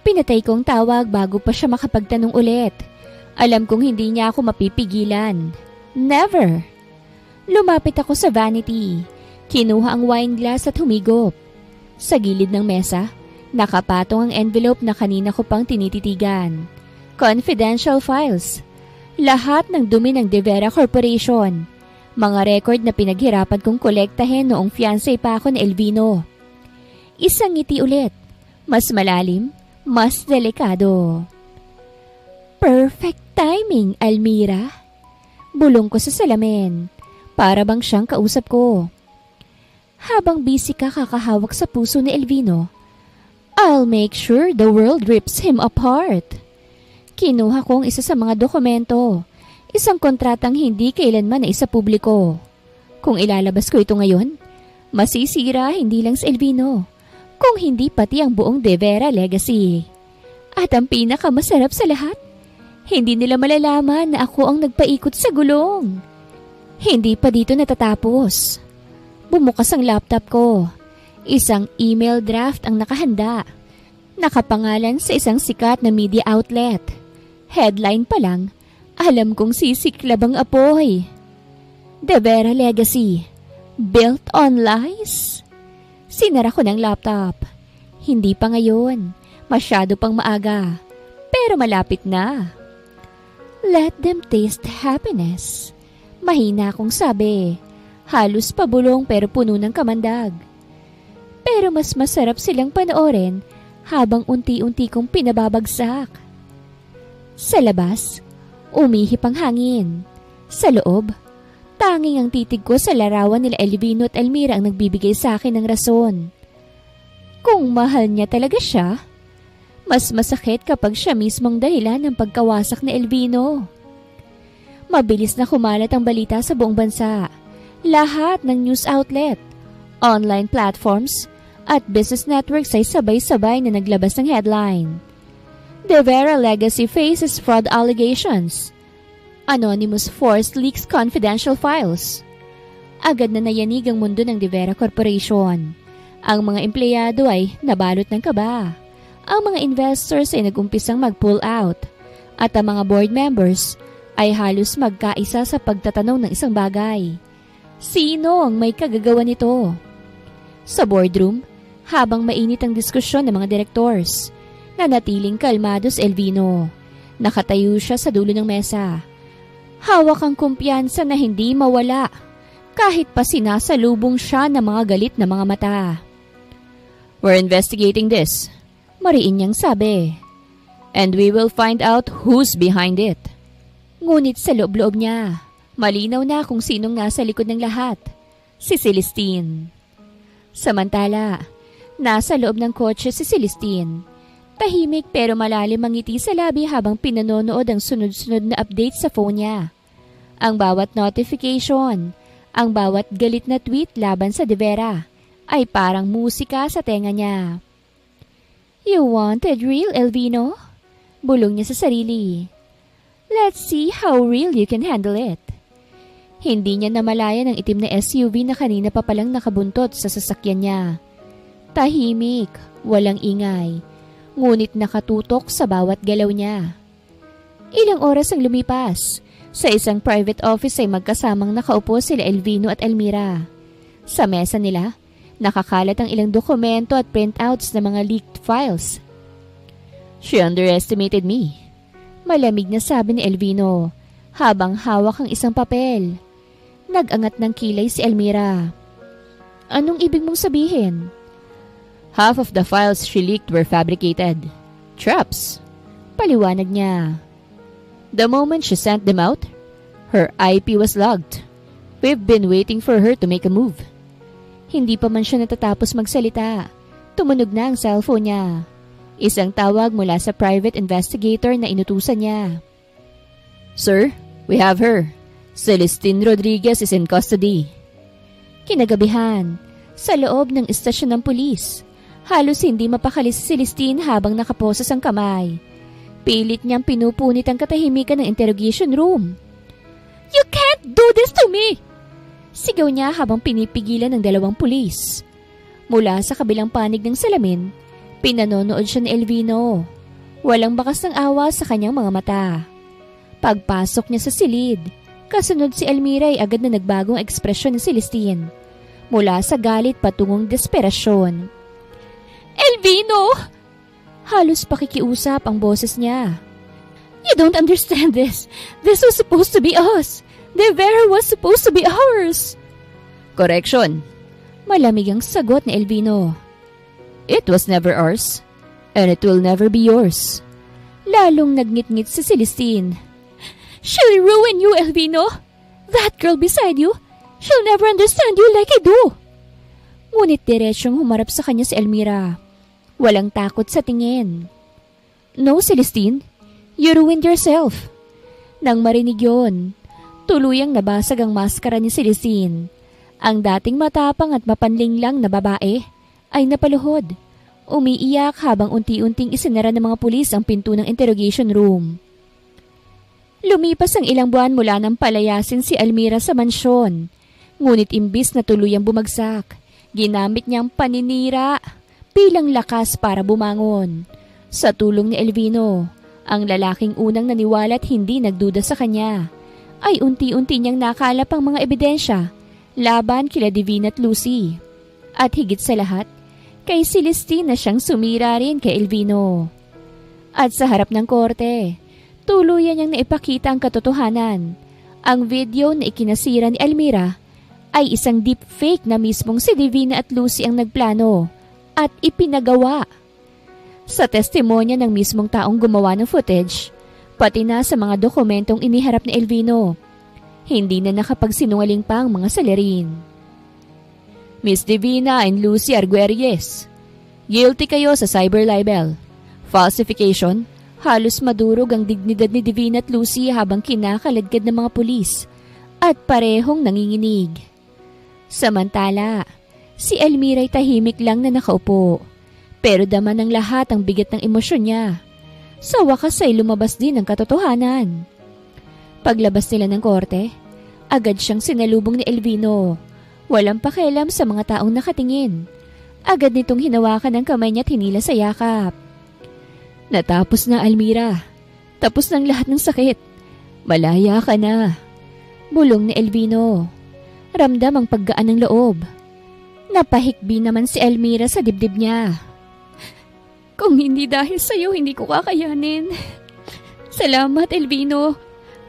Pinatay kong tawag bago pa siya makapagtanong ulit. Alam kong hindi niya ako mapipigilan. Never. Lumapit ako sa vanity. Kinuha ang wine glass at humigop. Sa gilid ng mesa, nakapatong ang envelope na kanina ko pang tinititigan. Confidential files. Lahat ng dumi ng De Vera Corporation. Mga record na pinaghirapan kong kolektahin noong fiancé pa ako ni Elvino. Isang ngiti ulit. Mas malalim, mas delikado. "Perfect timing, Almira." Bulong ko sa salamin. Para bang siyang kausap ko. Habang busy ka kakahawak sa puso ni Elvino, I'll make sure the world rips him apart. Kinuha ko ang isa sa mga dokumento, isang kontratang hindi kailanman na isa publiko. Kung ilalabas ko ito ngayon, masisira hindi lang si Elvino, kung hindi pati ang buong De Vera legacy. At ang pinakamasarap sa lahat, hindi nila malalaman na ako ang nagpaikot sa gulong. Hindi pa dito natatapos. Bumukas ang laptop ko. Isang email draft ang nakahanda. Nakapangalan sa isang sikat na media outlet. Headline pa lang, alam kong sisiklab ang apoy. De Vera Legacy, built on lies? Sinara ko ng laptop. Hindi pa ngayon, masyado pang maaga. Pero malapit na. Let them taste happiness. Mahina akong sabi. Halos pabulong pero puno ng kamandag. Pero mas masarap silang panoorin habang unti-unti kong pinababagsak. Sa labas, umihip ang hangin. Sa loob, tanging ang titig ko sa larawan nila Elvino at Elmira ang nagbibigay sa akin ng rason. Kung mahal niya talaga siya, mas masakit kapag siya mismong dahilan ng pagkawasak ni Elvino. Mabilis na kumalat ang balita sa buong bansa. Lahat ng news outlet, online platforms, at business networks ay sabay-sabay na naglabas ng headline. De Vera Legacy faces fraud allegations. Anonymous force leaks confidential files. Agad na nayanig ang mundo ng De Vera Corporation. Ang mga empleyado ay nabalot ng kaba. Ang mga investors ay nagumpisang mag-pull out. At ang mga board members ay halos magkaisa sa pagtatanong ng isang bagay. Sino ang may kagagawa nito? Sa boardroom, habang mainit ang diskusyon ng mga directors, nanatiling kalmado si Elvino. Nakatayo siya sa dulo ng mesa. Hawak ang kumpiyansa na hindi mawala, kahit pa sinasalubong siya ng mga galit na mga mata. We're investigating this, mariin niyang sabi. And we will find out who's behind it. Ngunit sa loob-loob niya, malinaw na kung sinong nasa likod ng lahat. Si Celestine. Samantala, nasa loob ng kotse si Celestine. Tahimik pero malalim ang ngiti sa labi habang pinanonood ang sunod-sunod na update sa phone niya. Ang bawat notification, ang bawat galit na tweet laban sa De Vera ay parang musika sa tenga niya. You wanted real, Elvino? Bulong niya sa sarili. Let's see how real you can handle it. Hindi niya namalayan ang itim na SUV na kanina pa palang nakabuntot sa sasakyan niya. Tahimik, walang ingay. Ngunit nakatutok sa bawat galaw niya. Ilang oras ang lumipas. Sa isang private office ay magkasamang nakaupo sila Elvino at Elmira. Sa mesa nila, nakakalat ang ilang dokumento at printouts ng mga leaked files. She underestimated me. Malamig na sabi ni Elvino habang hawak ang isang papel. Nag-angat ng kilay si Elmira. Anong ibig mong sabihin? Half of the files she leaked were fabricated. Traps. Paliwanag niya. The moment she sent them out, her IP was logged. We've been waiting for her to make a move. Hindi pa man siya natatapos magsalita. Tumunog na ang cellphone niya. Isang tawag mula sa private investigator na inutusan niya. Sir, we have her. Celestine Rodriguez is in custody. Kinagabihan, sa loob ng istasyon ng pulis. Halos hindi mapakali si Celestine habang nakaposas ang kamay. Pilit niyang pinupunit ang katahimikan ng interrogation room. You can't do this to me! Sigaw niya habang pinipigilan ng dalawang pulis. Mula sa kabilang panig ng salamin, pinanonood siya ni Elvino. Walang bakas ng awa sa kanyang mga mata. Pagpasok niya sa silid, kasunod si Elmira ay agad na nagbagong ekspresyon ni Celestine. Mula sa galit patungong desperasyon. Elvino! Halos pakikiusap ang boses niya. You don't understand this. This was supposed to be us. De Vera was supposed to be ours. Correction. Malamig ang sagot ni Elvino. It was never ours. And it will never be yours. Lalong nagngit-ngit si Celestine. She'll ruin you, Elvino. That girl beside you, She'll never understand you like I do. Ngunit diretsyong humarap sa kanya si Elmira. Walang takot sa tingin. No, Celestine. You ruined yourself. Nang marinig yon, tuluyang nabasag ang maskara ni Celestine. Ang dating matapang at mapanlinglang na babae ay napaluhod. Umiiyak habang unti-unting isinara ng mga pulis ang pinto ng interrogation room. Lumipas ang ilang buwan mula nang palayasin si Elmira sa mansyon. Ngunit imbis na tuluyang bumagsak, ginamit niyang paninira bilang lakas para bumangon. Sa tulong ni Elvino, ang lalaking unang naniwala at hindi nagduda sa kanya, ay unti-unti niyang nakalap ang mga ebidensya laban kila Divina at Lucy. At higit sa lahat, kay Celestine na siyang sumira rin kay Elvino. At sa harap ng korte, tuluyan niyang naipakita ang katotohanan. Ang video na ikinasira ni Elmira ay isang deepfake na mismong si Divina at Lucy ang nagplano at ipinagawa. Sa testimonya ng mismong taong gumawa ng footage, pati na sa mga dokumentong iniharap ni Elvino, hindi na nakapagsinungaling pa ang mga salarin. Miss Divina and Lucy Arguelles, guilty kayo sa cyber libel, falsification. Halos madurog ang dignidad ni Divina at Lucy habang kinakaladkad ng mga pulis at parehong nanginginig. Samantala, si Elmira ay tahimik lang na nakaupo, pero dama ng lahat ang bigat ng emosyon niya. Sa wakas ay lumabas din ang katotohanan. Paglabas nila ng korte, agad siyang sinalubong ni Elvino. Walang pakialam sa mga taong nakatingin. Agad nitong hinawakan ang kamay niya at hinila sa yakap. Natapos na, Elmira. Tapos ng lahat ng sakit. Malaya ka na. Bulong ni Elvino. Ramdam ang paggaan ng loob. Napahikbi naman si Elmira sa dibdib niya. Kung hindi dahil sa'yo, hindi ko kakayanin. Salamat, Elvino,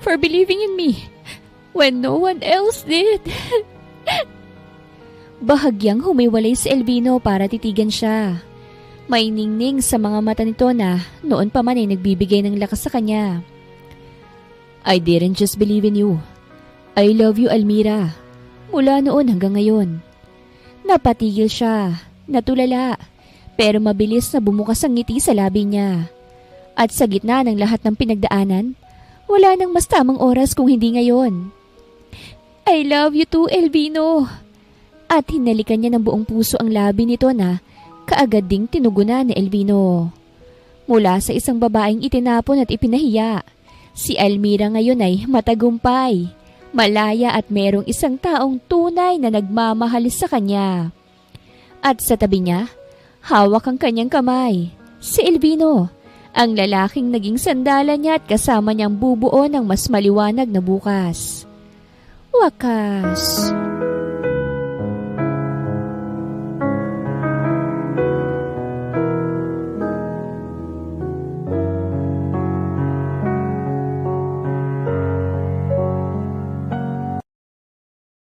for believing in me when no one else did. Bahagyang humiwalay si Elvino para titigan siya. May ningning sa mga mata nito na noon pa man ay nagbibigay ng lakas sa kanya. I didn't just believe in you. I love you, Elmira. Mula noon hanggang ngayon. Napatigil siya, natulala, pero mabilis na bumukas ang ngiti sa labi niya. At sa gitna ng lahat ng pinagdaanan, wala nang mas tamang oras kung hindi ngayon. I love you too, Elvino. At hinalikan niya ng buong puso ang labi nito na kaagad ding tinugunan ni Elvino. Mula sa isang babaeng itinapon at ipinahiya, si Elmira ngayon ay matagumpay, malaya at merong isang taong tunay na nagmamahal sa kanya. At sa tabi niya, hawak ang kanyang kamay, si Elvino, ang lalaking naging sandalan niya at kasama niyang bubuo ng mas maliwanag na bukas. Wakas.